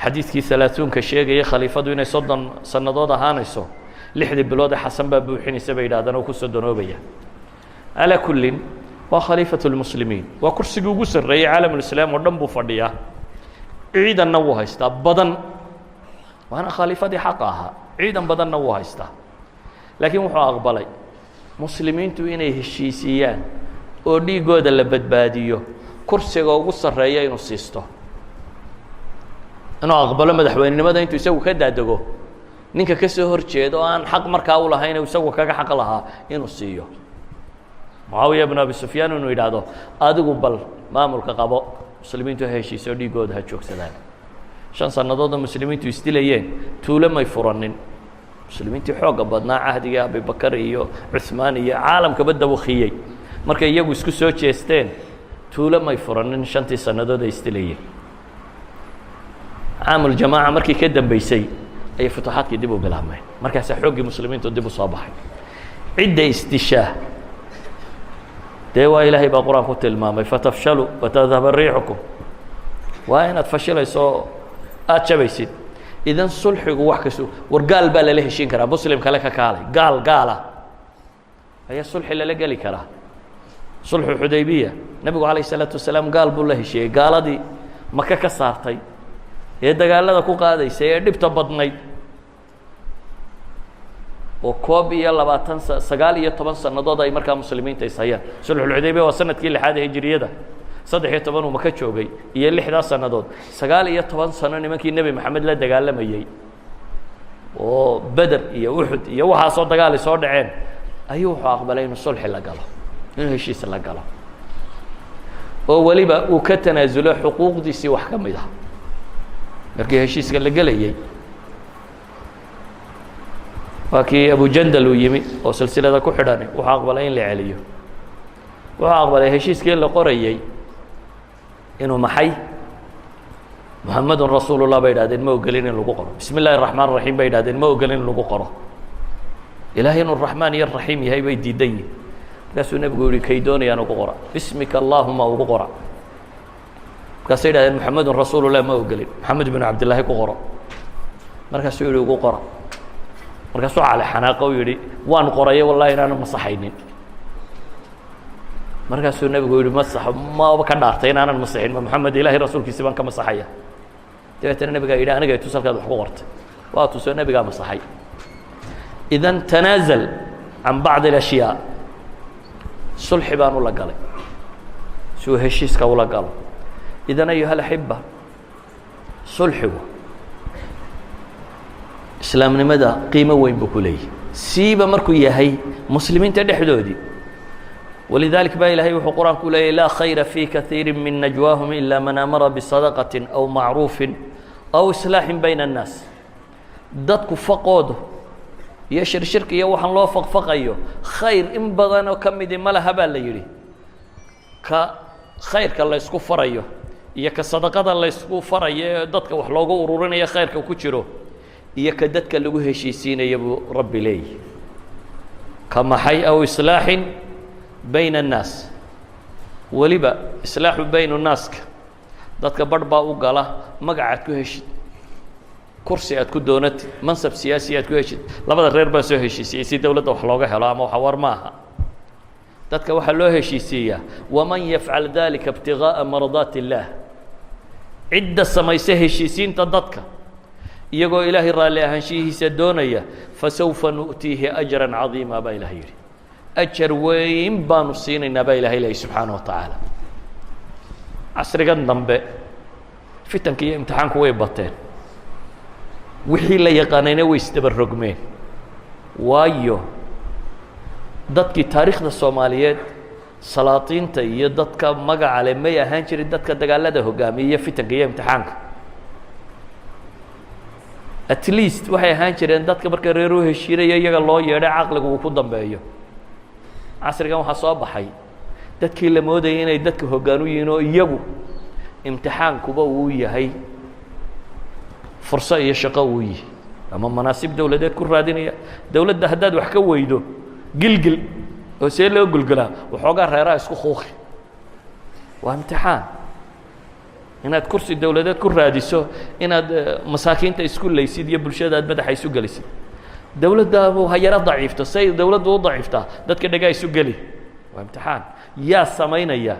xadiidkii 30ka sheegaya khaliifadu inay 30 sannadood ahaanayso 6 bilood ee xasan baa buuxinaysa bay yidhahdaan oo ku sodonoobaya calaa kullin waa khaliifaة اlmuslimiin waa kursigii ugu sarreeyey caalamulislaam oo dhan buu fadhiyaa ciidanna wuu haystaa badan waana khaliifadii xaqa ahaa ciidan badanna wuu haystaa laakiin wuxuu aqbalay muslimiintu inay heshiisiiyaan oo dhiigooda la badbaadiyo kursiga ugu sarreeya inuu siisto inuu aqbalo madaxweynenimada intuu isagu ka daadego ninka ka soo hor jeeda oo aan xaq markaa u lahayn isagu kaga xaq lahaa inuu siiyo mucaawiya bn abi sufyaan inuu yidhaahdo adigu bal maamulka qabo muslimiintu ha heshiiso dhiigooda ha joogsadaan 5 sannadood oo muslimiintu isdilayeen tuulo may furanin muslimiintii xoogga badnaa cahdiga abibakar iyo cuثmaan iyo caalamkaba dawakiyey markay iyagu isku soo jeesteen tuulo may furanin 5tii sannadood ay isdilayeen caamuljamaaca markii ka dambeysay ayay futuuxaadkii dib u bilaabmeen markaasaa xooggii muslimiintu dib u soo baxay cidda istishaah dee waa ilaahay baa qur-aan ku tilmaamay fatafshaluu watadhaba riixukum waa inaad fashilayso aad jabaysid idan sulxigu wax kasto war gaal baa lala heshiin karaa muslim kale ka kaalay gaala ayaa sulxi lala geli karaa sulxu xudaybiya nebigu calayh الsalaatu wasalaam gaal buu la heshiiyey gaaladii maka ka saartay ee dagaalada ku qaadaysay ee dhibta badnayd oo 19 sannadood ay markaa muslimiinta ishayaan sulxulxudaybiya waa sanadkii 6aad ee hijriyada 13 uu maka joogay iyo 6daa sannadood 19 sano nimankii nebi maxamed la dagaalamayey oo beder iyo uxud iyo waxaasoo dagaal ay soo dhaceen ayuu wuxuu aqbalay inuu sulxi la galo inuu heshiis la galo oo weliba uu ka tanaasulo xuquuqdiisii wax ka mid ah markii heshiiska la gelayey waa kii abujandal uu yimi oo silsilada ku xidhan wuxuu aqbalay in la celiyo wuxuu aqbalay heshiiskii la qorayey inuu maxay muxamedun rasuulullah bay idhahdeen ma ogolin in lagu qoro bismi illahi الraxmaan الraxiim bay idhahdeen ma ogolin in lagu qoro ilaahay inuu raxmaan iyo raxiim yahay bay diidan yihin markaasuu nebigu yihi kay doonayaan ugu qora bismika allahuma ugu qora markaasay idhahdeen muxamedun rasuulullah ma ogolin maxamed binu cabdillaahi ku qoro markaasuu yihi ugu qora markaasuu cali xanaaqo u yihi waan qoraye wallahi inaanu masaxaynin markaasuu nebigu yihi masaxo maba ka dhaartay inaanan masaxin ma moxamed ilaahay rasuulkiisi baan ka masaxaya dabeetana nebigaa yidhi aniga tus halkaad wax ku qortay waa tusoo nebigaa masaxay idan tanaazal can bacdi اlashyaa sulxi baan ula galay si uu heshiiska ula galo idan ayuha alaxiba sulxigu islaamnimada qiimo weyn buu ku leeyahy siiba markuu yahay muslimiinta dhexdoodii walidalik baa ilahay wuxuu qur-aanku leeyay laa khayra fii kaiiri min najwaahum ila man amara bisadaqaةi aw macruufin aw islaaxin bayna الnaas dadku faqooda iyo shirshirka iyo waxaan loo faqfaqayo khayr in badanoo ka midi ma laha baa la yidhi ka khayrka laysku farayo iyo ka sadaqada laysku farayo ee dadka wax looga ururinayo khayrka ku jiro iyo ka dadka lagu heshiisiinaya buu rabbi leeyahy ka maxay aw islaaxin bayna الnaas weliba islaaxu baynu naaska dadka barh baa u gala magacaad ku heshid kursi aad ku doonatid mansab siyaasi aad ku heshid labada reer baan soo heshiisiyey si dowladda wax looga helo ama waxa war maaha dadka waxaa loo heshiisiiyaa waman yafcal dalika ibtigaaءa mardaat اllaah cidda samaysa heshiisiinta dadka iyagoo ilaahay raalli ahaanshihiisa doonaya fasawfa nu'tiihi ajra cadiima baa ilahay yidhi ajar weyn baanu siinaynaa baa ilahay leeyahy subxaanaه wa tacaala casrigan dambe fitanka iyo imtixaanku way bateen wixii la yaqaanayna way isdaba rogmeen waayo dadkii taariikhda soomaaliyeed salaatiinta iyo dadka magaca le may ahaan jirin dadka dagaalada hogaamiya iyo fitanka iyo imtixaanka at least waxay ahaan jireen dadka marka reer u heshiinaya iyaga loo yeedhay caqligu uu ku dambeeyo casrigan waxaa soo baxay dadkii la moodayay inay dadka hoggaan u yihiin oo iyagu imtixaankuba uu yahay furso iyo shaqo uu yihi ama manaasib dowladeed ku raadinaya dowladda haddaad wax ka weydo gilgil oo see loo gulgulaa waxoogaa reeraha isku kuuqi waa imtixaan inaad kursi dowladeed ku raadiso inaad masaakiinta isku laysid iyo bulshada aad madaxa isu gelisid dowladda ha yaro daciifto say dowladdu u daciiftaa dadka dhagaa isu geli waa imtixaan yaa samaynaya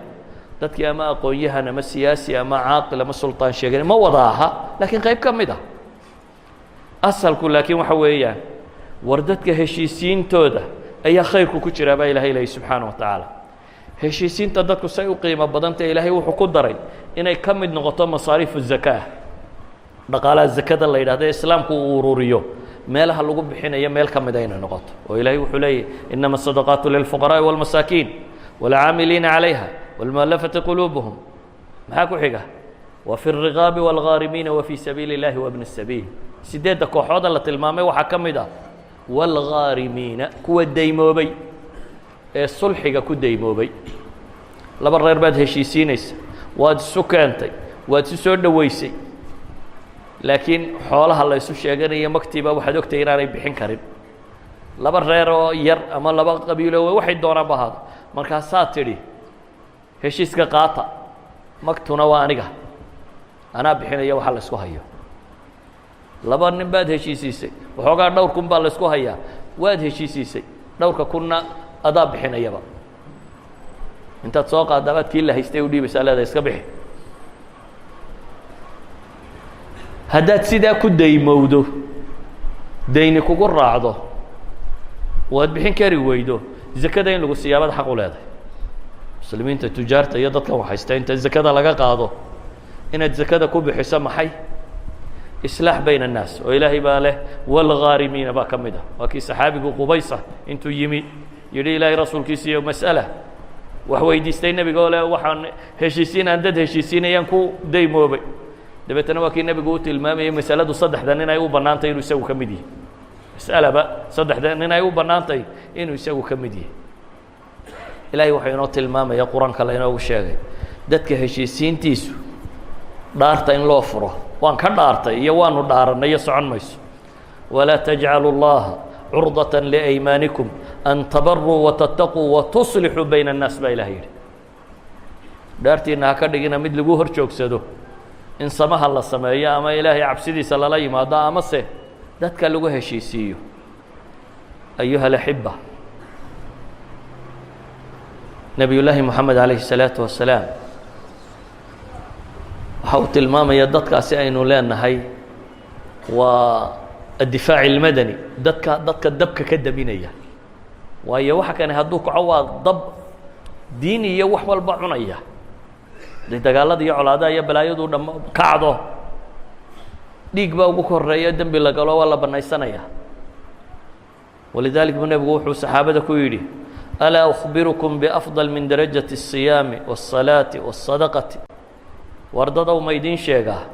dadkii ama aqoon-yahan ama siyaasi ama caaqil ama sulطaan sheegen ma wada aha laakiin qayb ka mid ah asalku laakiin waxa weeyaan war dadka heshiisiintooda ayaa khayrku ku jiraa baa ilahay leeyahy subxaana wa tacaala heshiisiinta dadku say u qiimo badanta ilaahay wuxuu ku daray inay ka mid noqoto masaariifu zakaa dhaqaalaha zakada la yidhahdo ee islaamku uu ururiyo meelaha lagu bixinayo meel ka mida inay noqoto oo ilaahay wuxuu leeyahy inama الصadaqaatu lilfuqaraaءi wاlmasaakiin wاlcaamiliina calayha wاlmualafati quluubuhum maxaa ku xiga wa fi الriqaabi wاlghaarimiina wa fii sabiili اllahi wabni الsabiil sideedda kooxooda la tilmaamay waxaa ka mid ah wاlghaarimiina kuwa daymoobay ee sulxiga ku daymoobay laba reer baad heshiisiinaysa waad isu keentay waad isu soo dhoweysay laakiin xoolaha la ysu sheeganayo magtiiba waxaad ogtahay inaanay bixin karin laba reer oo yar ama laba qabiilo waxay doonaan ba ahaado markaasaa tidhi heshiiska qaata magtuna waa aniga anaa bixinaya waxa la isku hayo laba nin baad heshiisiisay waxoogaa dhowr kun baa la isku hayaa waad heshiisiisay dhowrka kunna adaa bixinayaba intaad soo qaadda baad kii la haystay u dhiibaysaa leedahay iska bixi haddaad sidaa ku daymowdo dayni kugu raacdo waad bixin kari weydo zakada in lagu siyaabada xaq u leedahay muslimiinta tujaarta iyo dadkan waxaysta inta zakada laga qaado inaad zakada ku bixiso maxay islaax bayna الnaas oo ilaahay baa leh wاlghaarimiina baa ka mid ah waa kii saxaabigu qubaysa intuu yimi yidhi ilaahay rasuulkiisa iyo mas'ala wax weydiistay nebiga oo le waxaan heshiisiinaan dad heshiisiinayaan ku daymoobay dabeetana waa kii nebigu u tilmaamayay masaladu saddexdan inay u bannaantahy inuu isagu ka mid yahay mas'alaba saddexdan inay u bannaantahy inuu isagu ka mid yahay ilaahay wuxuu inoo tilmaamaya qur-aanka la inoogu sheegay dadka heshiisiintiisu dhaarta in loo furo waan ka dhaartay iyo waanu dhaaranay iyo socon mayso walaa tajcalu اllaha curdaة liأymaanikum an tabaruu watattaquu watuslixuu bayna الnaas baa ilahay yidhi dhaartiina ha ka dhigina mid lagu hor joogsado in samaha la sameeyo ama ilaahay cabsidiisa lala yimaado amase dadka lagu heshiisiiyo ayuha اlaxiba nebiy llaahi moxamed calayhi الsalaaةu wasalaam waxa uu tilmaamaya dadkaasi aynu leenahay waa addifaaci اlmadani dadka dabka ka daminaya waayo waxa kane hadduu kaco waa dab diin iyo wax walba cunaya de dagaalada iyo colaadaha iyo balaayadu kacdo dhiig baa ugu koreeya dembi la galo waa la banaysanaya walidalik buu nebigu wuxuu saxaabada ku yidhi alaa أخbirukum bأfضل min darajaة الصiyaami والصalaaةi والصadaqati wardadow ma idiin sheegaa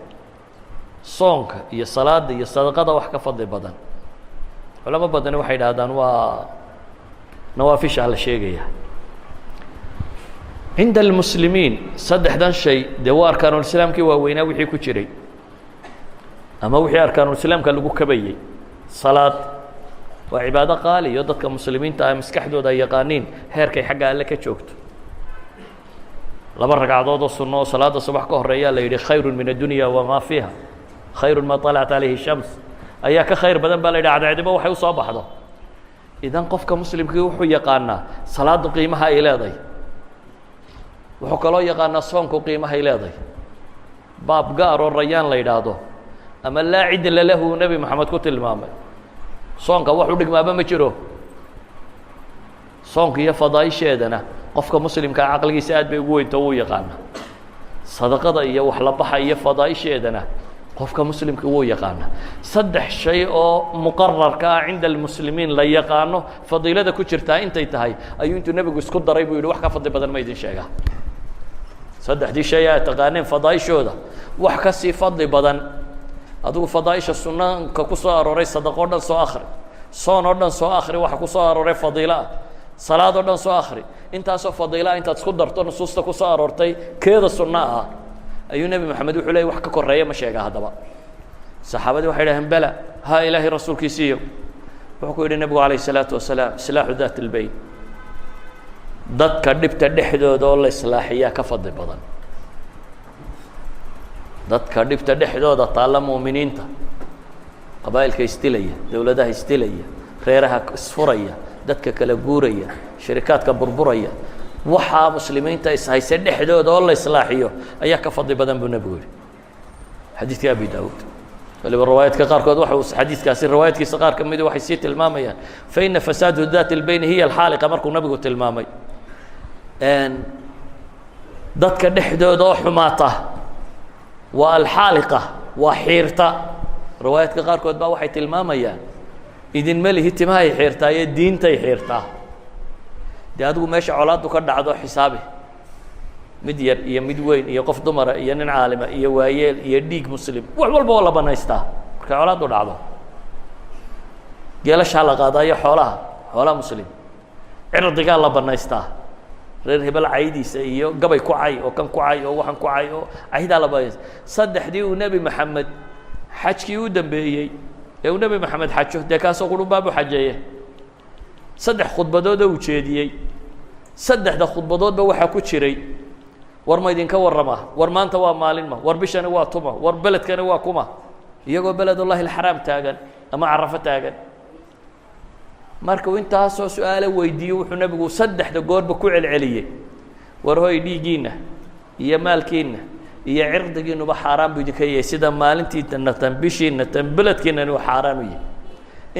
soonka iyo salaada iyo sadaqada wax ka fadli badan culamo badani waxay idhahdaan waa nawaafishaa la sheegaya cinda almuslimiin saddexdan shay dee waa arkaanulislaamkii waaweynaa wixii ku jiray ama wixii arkaanulislaamka lagu kabayey salaad waa cibaado qaali iyo dadka muslimiinta ah maskaxdooda ay yaqaaniin heerkay xagga alle ka joogto laba ragcadood oo sunno oo salaada subax ka horeeyaa la yidhi khayru min addunya wamaa fiiha khayru ma طalacat calayhi shams ayaa ka khayr badan baa la yidhi cadceediba waxay u soo baxdo idan qofka muslimkii wuxuu yaqaanaa salaadu qiimaha ay leedahay wuxuu kaloo yaqaanaa soonku qiimahay leedahay baab gaar oo rayaan la yidhaahdo ama laa cidla lahu nebi moxamed ku tilmaamay soonka wax u dhigmaaba ma jiro soonka iyo fadaaisheedana qofka muslimkaa caqligiisa aad bay ugu weynta wuu yaqaanaa sadaqada iyo wax la baxa iyo fadaaisheedana qofka muslimka wuu yaqaanaa saddex shay oo muqararka ah cinda almuslimiin la yaqaano fadiilada ku jirtaa intay tahay ayuu intuu nebigu isku daray buu yidhi wax ka fadli badan ma idin sheegaa saddexdii shay aa taqaaneen fadaaishooda wax ka sii fadli badan adigu fadaaisha sunanka ku soo arooray sadaqo o dhan soo akri soon oo dhan soo akri waxa ku soo arooray fadiilo ah salaad oo dhan soo akri intaasoo fadiilaa intaad isku darto nusuusta ku soo aroortay keeda sunno ah ayuu nebi moxamed wuxuu leeyay wax ka koreeya ma sheega haddaba saxaabadii waxay dhaheen bela haa ilaahay rasuulkiisiiyo wuxuu ku yidhi nebigu calayh الsalaatu wasalaam islaaxu daat اlbeyn dadka dhibta dhexdooda oo la islaaxiyaa ka fadli badan dadka dhibta dhexdooda taalla mu'miniinta qabaa'ilka isdilaya dowladaha isdilaya reeraha isfuraya dadka kala guuraya shirikaadka burburaya waxaa muslimiinta ishayse dhexdooda oo la islaaxiyo ayaa ka fadli badan buu nebigu yihi xadiidka abi daawuud waliba riwaayaadka qaarkood waxa uu xadiidkaasi riwaayaadkiisa qaar ka midi waxay sii tilmaamayaan faina fasaadu daat اlbeyn hiya alxaaliqa markuu nebigu tilmaamay dadka dhexdooda oo xumaata waa alxaaliqa waa xiirta riwaayaadka qaarkood baa waxay tilmaamayaan idinma lihi timahay xiirtaa iyo diintay xiirtaa dee adigu meesha colaaddu ka dhacdo xisaabi mid yar iyo mid weyn iyo qof dumara iyo nin caalima iyo waayeel iyo dhiig muslim wax walba oo la banaystaa markay colaaddu dhacdo geelashaa la qaadaayo xoolaha muslim cirdigaa la banaystaa reer hebel caydiisa iyo gabay ku cay oo kan ku cay oo waxan ku cay oo caydaa la banaysta saddexdii uu nebi moxamed xajkii u dambeeyey ee uu nebi moxamed xajo dee kaasoo qurunbaabu xajeeye saddex khudbadoodoo uu jeediyey saddexda khudbadoodba waxaa ku jiray war ma idinka warrama war maanta waa maalin ma war bishani waa tuma war beledkani waa kuma iyagoo beledullahi alxaraam taagan ama carafo taagan markuu intaasoo su-aalo weydiiyo wuxuu nebigu saddexda goorba ku celceliyey war hoy dhiiggiinna iyo maalkiinna iyo cirdigiinuba xaaraan buu idinka yahay sida maalintiina tan bishiina tan beledkiinani uu xaaraan u yahay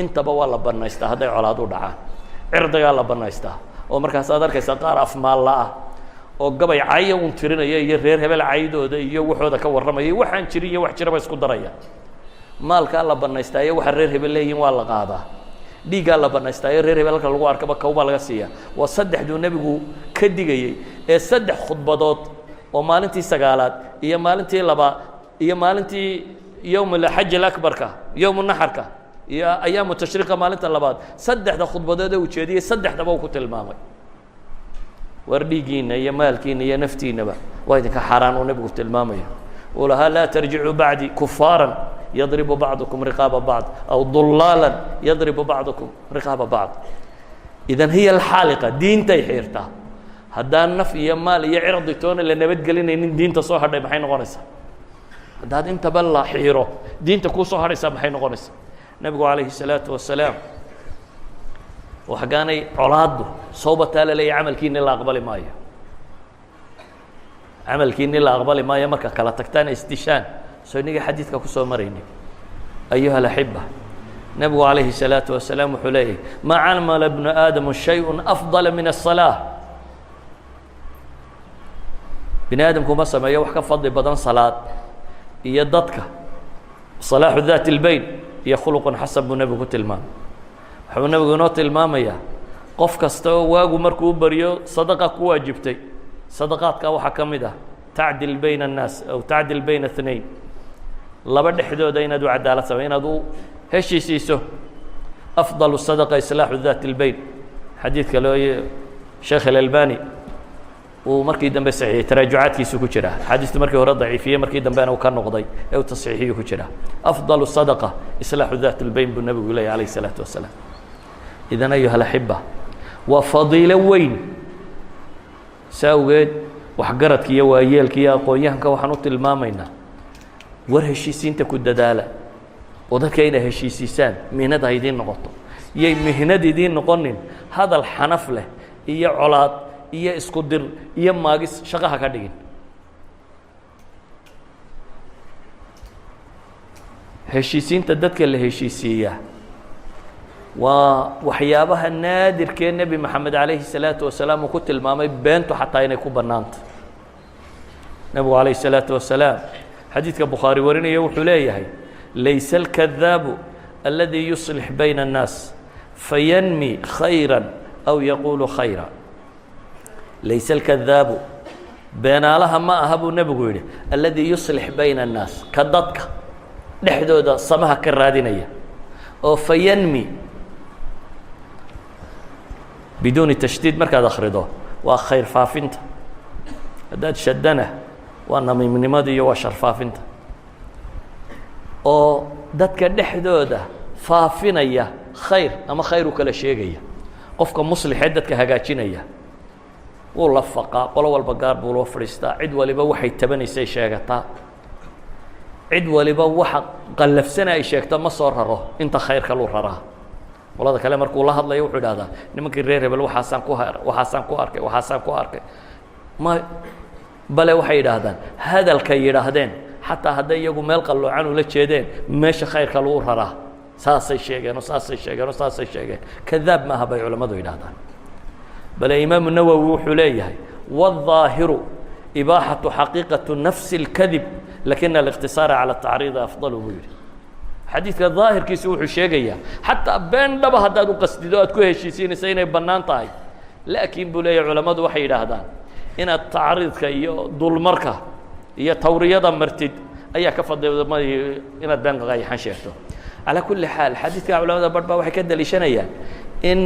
intaba waa la banaystaa hadday colaad u dhacaan cirdigaa la banaystaa oo markaasaad arkaysaa qaar afmaalla ah oo gabay caya un tirinaya iyo reer hebel caydooda iyo waxooda ka warramaya waxaan jirin iyo wax jiraba isku daraya maalkaa la banaystaa iyo waxa reer hebel leeyihin waa la qaadaa dhiiggaa la banaystaa iyo reer hebel halka lagu arkaba kawbaa laga siiya waa saddexduu nebigu ka digayey ee saddex khudbadood oo maalintii sagaalaad iyo maalintii labaad iyo maalintii yowm xaj alabarka yowm naxarka iyo ayaamu tashriiqa maalinta labaad saddexda khudbadood ee uu jeediyey saddexdaba uu ku tilmaamay war dhiiggiinna iyo maalkiinna iyo naftiinnaba waa idinka xaaraan uu nebigu tilmaamaya uu lahaa laa tarjicuu bacdii kufaaran yadribu bacdukum riqaaba bacd aw dulaalan yadribu bacdukum riqaaba bacd idan hiya alxaaliqa diintay xiirtaa haddaan naf iyo maal iyo cirdi toona la nabadgelinaynin diinta soo hadhay maxay noqonaysaa haddaad intaba la xiiro diinta kuu soo hadhaysaa maxay noqonaysaa nebigu calayhi الsalaatu wasalaam waxgaanay colaaddu sawbataa la leeyahy camalkiinni la aqbali maayo camalkiinni la aqbali maayo marka kala tagtaan isdishaan soo inagii xadiidka ku soo marayni ayuha alaxiba nebigu calayhi الsalaatu wasalaam wuxuu leeyahy maa camala bnu aadamu shayء afضala min الصalaaة bini aadamku ma sameeyo wax ka fadli badan salaad iyo dadka صalaaxu daati اlbeyn iyo khuluqun xasan buu nebigu ku tilmaamay wuxuu nebigu inoo tilmaamayaa qof kasta oo waagu markuu u baryo sadaqa ku waajibtay sadaqaadka waxaa ka mid ah tacdil bayna الnaas aw tacdil bayna اثnayn laba dhexdooda inaad u cadaalad samay inaad u heshiisiiso afضal الsadqa islaaxu daati اlbeyn xadiidka loo sheekh اlalbani uu markii dambe saxiixiyey taraajucaadkiisu ku jira xadiistu markii hore daciifiyey markii dambena uu ka noqday ee uu tasxiixiyu ku jira afضal الsadqa islaaxu daati اlbeyn buu nebigu leeyahy alayه الsalaatu wasalaam idan ayuha alaxiba waa fadiilo weyn saa awgeed waxgaradka iyo waayeelka iyo aqoon-yahanka waxaan u tilmaamaynaa war heshiisiinta ku dadaala oo dadka inay heshiisiisaan mihnad ha idiin noqoto iyay mihnad idiin noqonin hadal xanaf leh iyo colaad iyo isku dir iyo maagis shaqaha ka dhigin heshiisiinta dadka la heshiisiiyaa waa waxyaabaha naadirkee nebi moxamed calayhi الsalaatu wasalaam uu ku tilmaamay beentu xataa inay ku bannaanta nebigu calayhi الsalaatu wasalaam xadiidka bukhaari warinaya wuxuu leeyahay laysa اlkadaabu aladi yuslix bayna الnaas fayanmi khayra aw yaquulu khayra layse اlkadaabu beenaalaha ma aha buu nebigu yidhi aladi yuslix bayna الnaas ka dadka dhexdooda samaha ka raadinaya oo fayanmi biduuni tashdiid markaad akhrido waa khayr faafinta haddaad shadana waa namiimnimada iyo waa shar faafinta oo dadka dhexdooda faafinaya khayr ama khayr u kala sheegaya qofka muslixee dadka hagaajinaya wuu la faqaa qolo walba gaar buu loo fadhiistaa cid waliba waxay tabanaysay sheegataa cid waliba waxa qallafsana ay sheegto ma soo raro inta khayrka luu raraa qolada kale markuu la hadlayo wuxuu idhahdaa nimankii reer hebel waxaasaan ku arkay waxaasaan ku arkay ma bale waxay yidhaahdaan hadalkay yidhaahdeen xataa hadday iyagu meel qalloocan ula jeedeen meesha khayrka lagu raraa saasay sheegeen oo saasay sheegeen oo saasay sheegeen kadaab maaha bay culammadu yidhahdaan bale imaamu nawowi wuxuu leeyahay wاظaahiru ibaaxatu xaqiiqatu nafsi اlkadib lakina اliqtisaara calى الtacriidi afضalu buu yidhi xadiidka daahirkiisu wuxuu sheegayaa xataa been dhaba haddaad u qasdido aad ku heshiisiinaysa inay bannaan tahay laakiin buu leeyahay culammadu waxay yidhaahdaan inaad tacriidka iyo dulmarka iyo tawriyada martid ayaa ka fadlimay inaad been qaqayaxan sheegto calaa kulli xaal xadiidka culamada barh baa waxay ka daliishanayaan in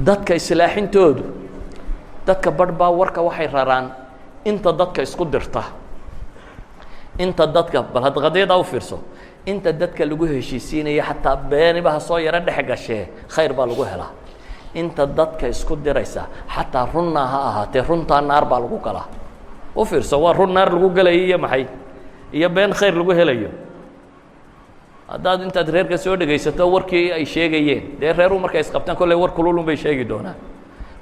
dadka islaaxintoodu dadka barh baa warka waxay raraan inta dadka isku dirta inta dadka bal hadda qadiyada u fiirso inta dadka lagu heshiisiinaya xataa beeniba ha soo yaro dhex gashee khayr baa lagu helaa inta dadka isku diraysa xataa runna ha ahaatee runtaa naar baa lagu galaa u fiirso waa run naar lagu gelayo iyo maxay iyo been khayr lagu helayo haddaad intaad reerka soo dhegaysato warkii ay sheegayeen dee reeruhu markay isqabtaan kolley war kululun bay sheegi doonaan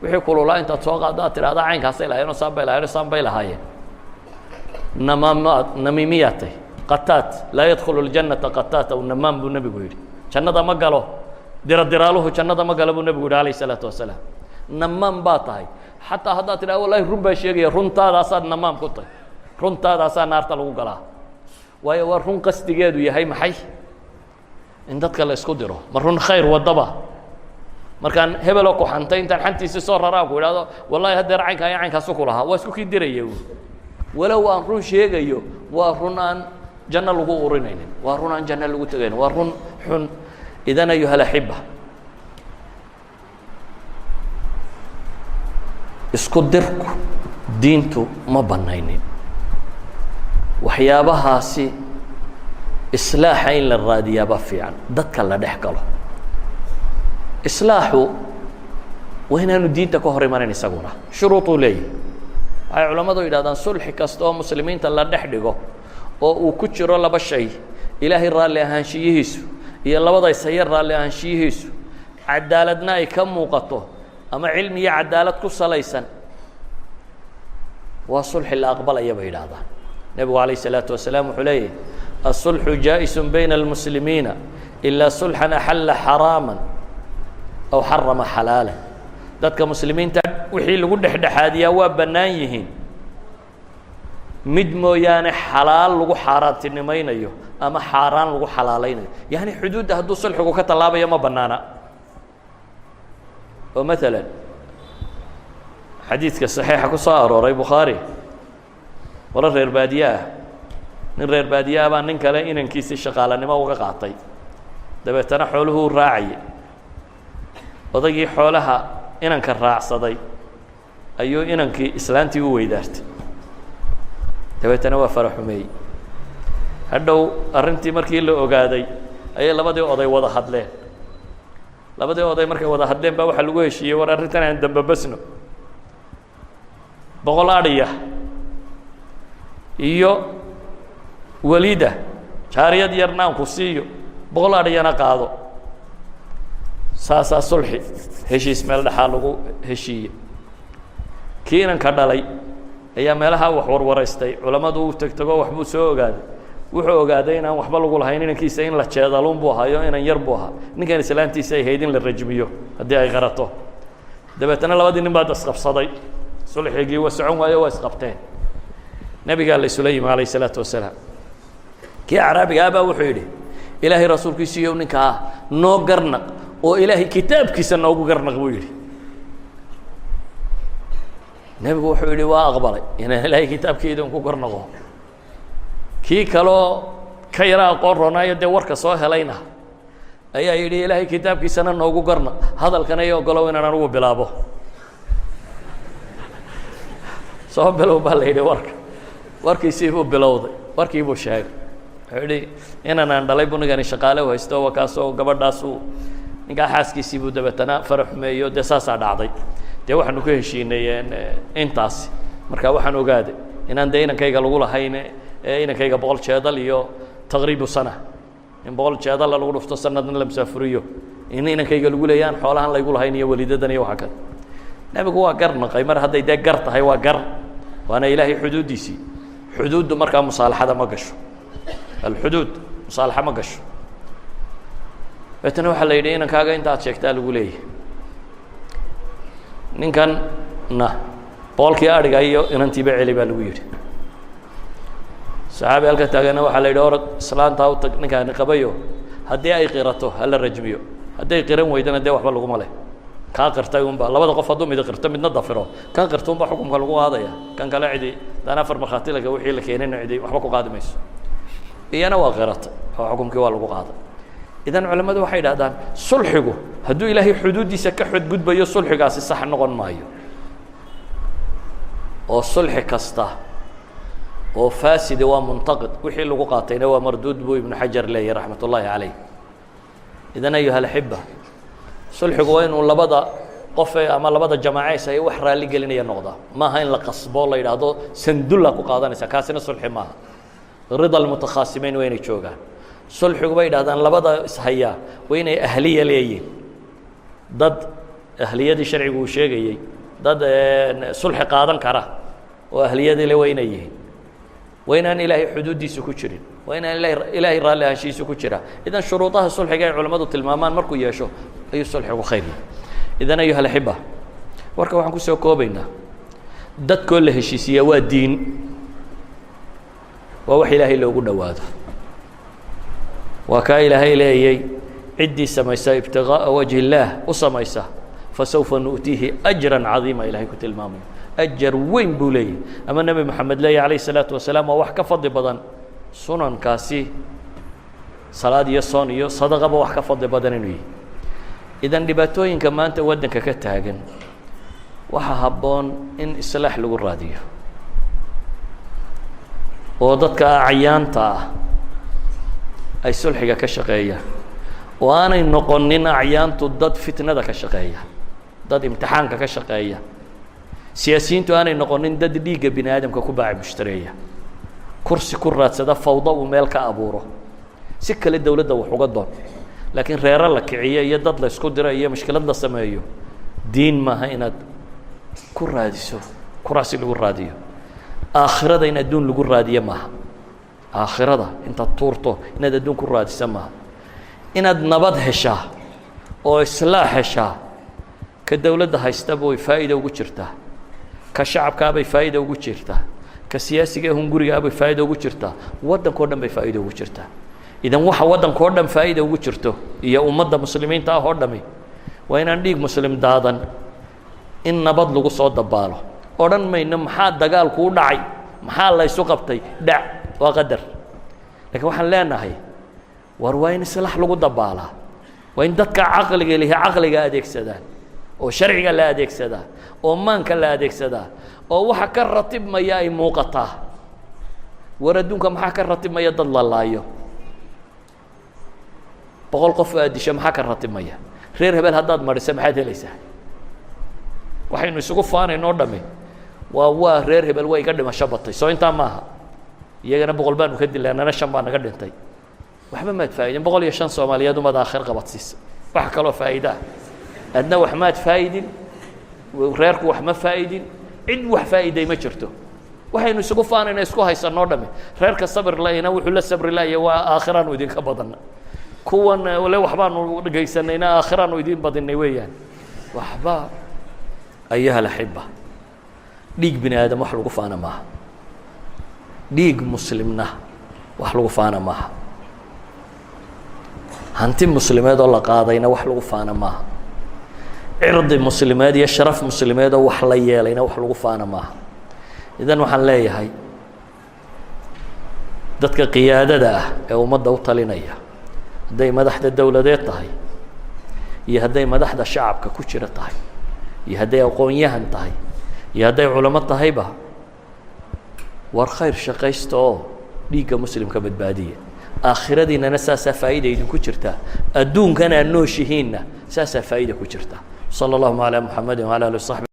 wixii kululaa intaad soo qaaddo aad tidhahda caynkaasay lahaayeenoo saan bay lahayen saan bay lahaayeen namiimiyaatay qataat laa yadkhulu اljannata qataat aw namaan buu nebigu yidhi jannada ma galo diradiraaluhu jannada ma galo buu nebigu yidhi alayه الsalaatu wasalaam namaan baa tahay xataa haddaad tidhahda wallahi run baa sheegaya runtaadaasaad namaam ku tahay runtaadaasaa naarta lagu galaa waayo waa run qasdigeedu yahay maxay in dadka la isku diro ma run khayr wadaba markaan hebeloo ku xantay intaan xantiisi soo raraan ku idhahdo wallahi haddeer caynkaa iyo caynkaasu ku lahaa waa isku kii diraya walow aan run sheegayo waa run aan janno lagu urinaynin waa run aan janno lagu tegaynin waa run xun idan ayuha alaxiba isku dirku diintu ma bannaynin waxyaabahaasi islaaxa in la raadiyaaba fiican dadka la dhex galo islaaxu waa inaanu diinta ka hor imanin isaguna shuruuduu leeyahy waxay culammadu yidhahdaan sulxi kasta oo muslimiinta la dhex dhigo oo uu ku jiro laba shay ilaahay raalli ahaanshiyihiisu iyo labada ishaya raalli ahaanshiyihiisu cadaaladna ay ka muuqato ama cilmi iyo cadaalad ku salaysan waa sulxi la aqbalaya bay yidhahdaan nebigu calayh الsalaatu wasalaam wuxuu leeyahy الsulxu jaaئis bayna اlmuslimiina ilaa sulxan axalla xaraama aw xarama xalaala dadka muslimiinta wixii lagu dhexdhexaadiyaa waa bannaan yihiin mid mooyaane xalaal lagu xaaraantinimaynayo ama xaaraan lagu xalaalaynayo yani xuduudda hadduu sulxigu ka tallaabayo ma bannaana oo maala xadiidka صaxiixa ku soo arooray bukhaari walo reer baadiye ah nin reer baadiye ah baa nin kale inankiisii shaqaalanimo uga qaatay dabeetana xooluhuu raacayay odaygii xoolaha inanka raacsaday ayuu inankii islaantii u weydaartay dabeetana waa fara xumeeyey hadhow arrintii markii la ogaaday ayay labadii oday wada hadleen labadii oday markay wada hadleen baa waxaa lagu heshiiyey war arrintan aan dambabasno 100 adhiya iyo welida jaariyad yarna aan ku siiyo 100 adhiyana qaado saasaa sulxi heshiis meel dhexaa lagu heshiiyey kii inanka dhalay ayaa meelaha wax warwaraystay culammadu u tegtago waxbuu soo ogaaday wuxuu ogaaday inaan waxba lagu lahayn inankiisa in la jeedalun buu ahayo inan yar buu ahaa ninkan islaantiisa ay hayd in la rajmiyo haddii ay qarato dabeetana labadii nin baa isqabsaday sulxigii waa socon waayo waa isqabteen nebigaa la isula yimi calayh الsalaatu wasalaam kii acraabiga ah baa wuxuu yidhi ilaahay rasuulkiisiiyow ninkaa noo garnaq oo ilaahay kitaabkiisa noogu garnaq buu yidhi nebigu wuxuu yidhi waa aqbalay inaan ilaahay kitaabkeeda ku garnaqo kii kaloo ka yara aqoon roonaayo dee warka soo helayna ayaa yidhi ilaahay kitaabkiisana noogu garnaq hadalkana iyo ogolow inaan anugu bilaabo soo bilow baa la yidhi warkiisii buu bilowday warkii buu sheegay wuxuu yidhi inanaan dhalay buu nigani shaqaale u haysto waa kaasoo gabadhaasuu ninkaa xaaskiisii buu dabeetana fara xumeeyo dee saasaa dhacday dee waxaanu ku heshiinay intaasi marka waxaan ogaaday inaan dee inankayga lagu lahayn inankayga 100 jeedal iyo taqriibu sana in 100 jeedalla lagu dhufto sanadna la musaafuriyo in inankayga lagu leeyaan xoolahan laygu lahayn iyo walidadan iyo waxa kale nebigu waa garnaqay mar hadday dee gar tahay waa gar waana ilaahay xuduuddiisii xuduuddu markaa musaalaxada ma gasho alxuduud musaalaxa ma gasho beetana waxaa la yidhi inankaaga intaad sheegtaa lagu leeyahay ninkanna boolkii adhiga iyo inantiiba celi baa lagu yidhi saxaabi halka taagana waxaa la yidhi orod islaantaa u tag ninkaani qabayo haddii ay qirato hala rajmiyo hadday qiran weydana dee waxba laguma leh kaa qirtay unba labada qof hadduu mid qirto midna dafiro kan qirto unba xukunka lagu qaadaya kan kale cidi daan 4 markhaatilaga wixii la keenayna cidi waxba ku qaadi mayso iyana waa qiratay oo xukunkii waa lagu qaaday idan culimmadu waxay yidhahdaan sulxigu hadduu ilaahay xuduuddiisa ka xadgudbayo sulxigaasi sax noqon maayo oo sulxi kasta oo faaside waa muntaqid wixii lagu qaatayna waa marduud buu ibnu xajar leeyahy raxmat ullaahi calayh idan ayuha alaxiba sulxigu waa inuu labada qof ama labada jamaaceys ay wax raalli gelinaya noqdaa maaha in la qasbo la yidhaahdo sandulla ku qaadanaysa kaasina sulxi maaha rida almutakhaasimiin waa inay joogaan sulxigu bay yidhahdaan labada ishayaa waa inay ahliya leeyihin dad ahliyadii sharcigu uu sheegayey dad sulxi qaadan kara oo ahliyadii le waa inay yihiin waa inaan ilaahay xuduuddiisa ku jirin waa inaan ilaahay raalli ahaanshihiisa ku jira idan shuruudaha sulxiga ay culimmadu tilmaamaan markuu yeesho ayuu sulxigu khayr yahay idan ayuha alaxiba warka waxaan kusoo koobaynaa dadkoo la heshiisiiyaa waa diin waa wax ilaahay loogu dhowaado waa kaa ilaahay leeyay ciddii samaysa ibtiغaaءa wajhi اllaah u samaysa fasawfa nu'tiihi أjra cadiima ilahay ku tilmaamayo ajar weyn buu leeyahy ama nebi moxamed leeyahy alayه الsalaaةu wasalaam waa wax ka fadli badan sunankaasi salaad iyo soon iyo sadaqaba wax ka fadli badan inuu yihi idan dhibaatooyinka maanta waddanka ka taagan waxa habboon in islaax lagu raadiyo oo dadka acyaanta ah ay sulxiga ka shaqeeyaan oo aanay noqonin acyaantu dad fitnada ka shaqeeya dad imtixaanka ka shaqeeya siyaasiyiintu aanay noqonin dad dhiigga bini aadamka ku baaci mushtareeya kursi ku raadsada fawdo uu meel ka abuuro si kale dawladda wax uga doon laakiin reero la kiciyo iyo dad la isku diro iyo mushkilad la sameeyo diin maaha inaad ku raadiso kuraasi lagu raadiyo aakhirada in adduun lagu raadiyo maaha aakhirada intaad tuurto inaad adduun ku raadisa maaha inaad nabad heshaa oo islaax heshaa ka dawladda haystaba way faa'iido ugu jirtaa ka shacabkaabay faa'iido ugu jirtaa ka siyaasiga ee hungurigaabay faa'iido ugu jirtaa waddankao dhan bay faa'iido ugu jirtaa idan waxa waddankao dhan faa'iida ugu jirto iyo ummadda muslimiinta ah oo dhami waa inaan dhiig muslim daadan in nabad lagu soo dabaalo odhan mayno maxaa dagaalku u dhacay maxaa la isu qabtay dhac waa qadar laakiin waxaan leenahay war waa in islaax lagu dabaalaa waa in dadka caqliga lihi caqliga adeegsadaan oo sharciga la adeegsadaa oo maanka la adeegsadaa oo waxa ka ratibmaya ay muuqataa war adduunka maxaa ka ratibmaya dad la laayo 100 qof aad disho maxaa ka ratibmaya reer hebel haddaad mariso maxaad helaysaa waxaynu isugu faanayno oo dhami waa reer hebel way iga dhimasho batay soo intaa maaha iyagana 100 baanu ka dilay anana 5 baa naga dhintay waxba maad faa'iidin 105 Soomaaliyeed umada aakhir qabadsiisa wax kale oo faa'iido adna wax maad faa'iidin reerku wax ma faa'iidin cid wax faa'iiday ma jirto waxaynu isugu faanayno isku haysanoo dhami reerka sabir laayna wuxuu la sabri laayay waa aakhiraan idin ka badan kuwan wala waxbaanu dhageysanayna aakhiraan idin badinay weeyaan waxba ayaha la xibba dhiig bini aadam wax lagu faana maaha dhiig muslimna wax lagu faana maaha hanti muslimeed oo la qaadayna wax lagu faana maaha cirdi muslimeed iyo sharaf muslimeed oo wax la yeelayna wax lagu faana maaha idan waxaan leeyahay dadka qiyaadada ah ee ummadda u talinaya hadday madaxda dawladeed tahay iyo hadday madaxda shacabka ku jira tahay iyo hadday aqoon-yahan tahay iyo hadday culamo tahayba war khayr shaqaysta oo dhiigga muslimka badbaadiya aakhiradiinana saasaa faa'iida idinku jirtaa adduunkana aad nooshihiinna saasaa faa'iida ku jirta sala allahu calaa muxamedin wacala alihi wasaxbi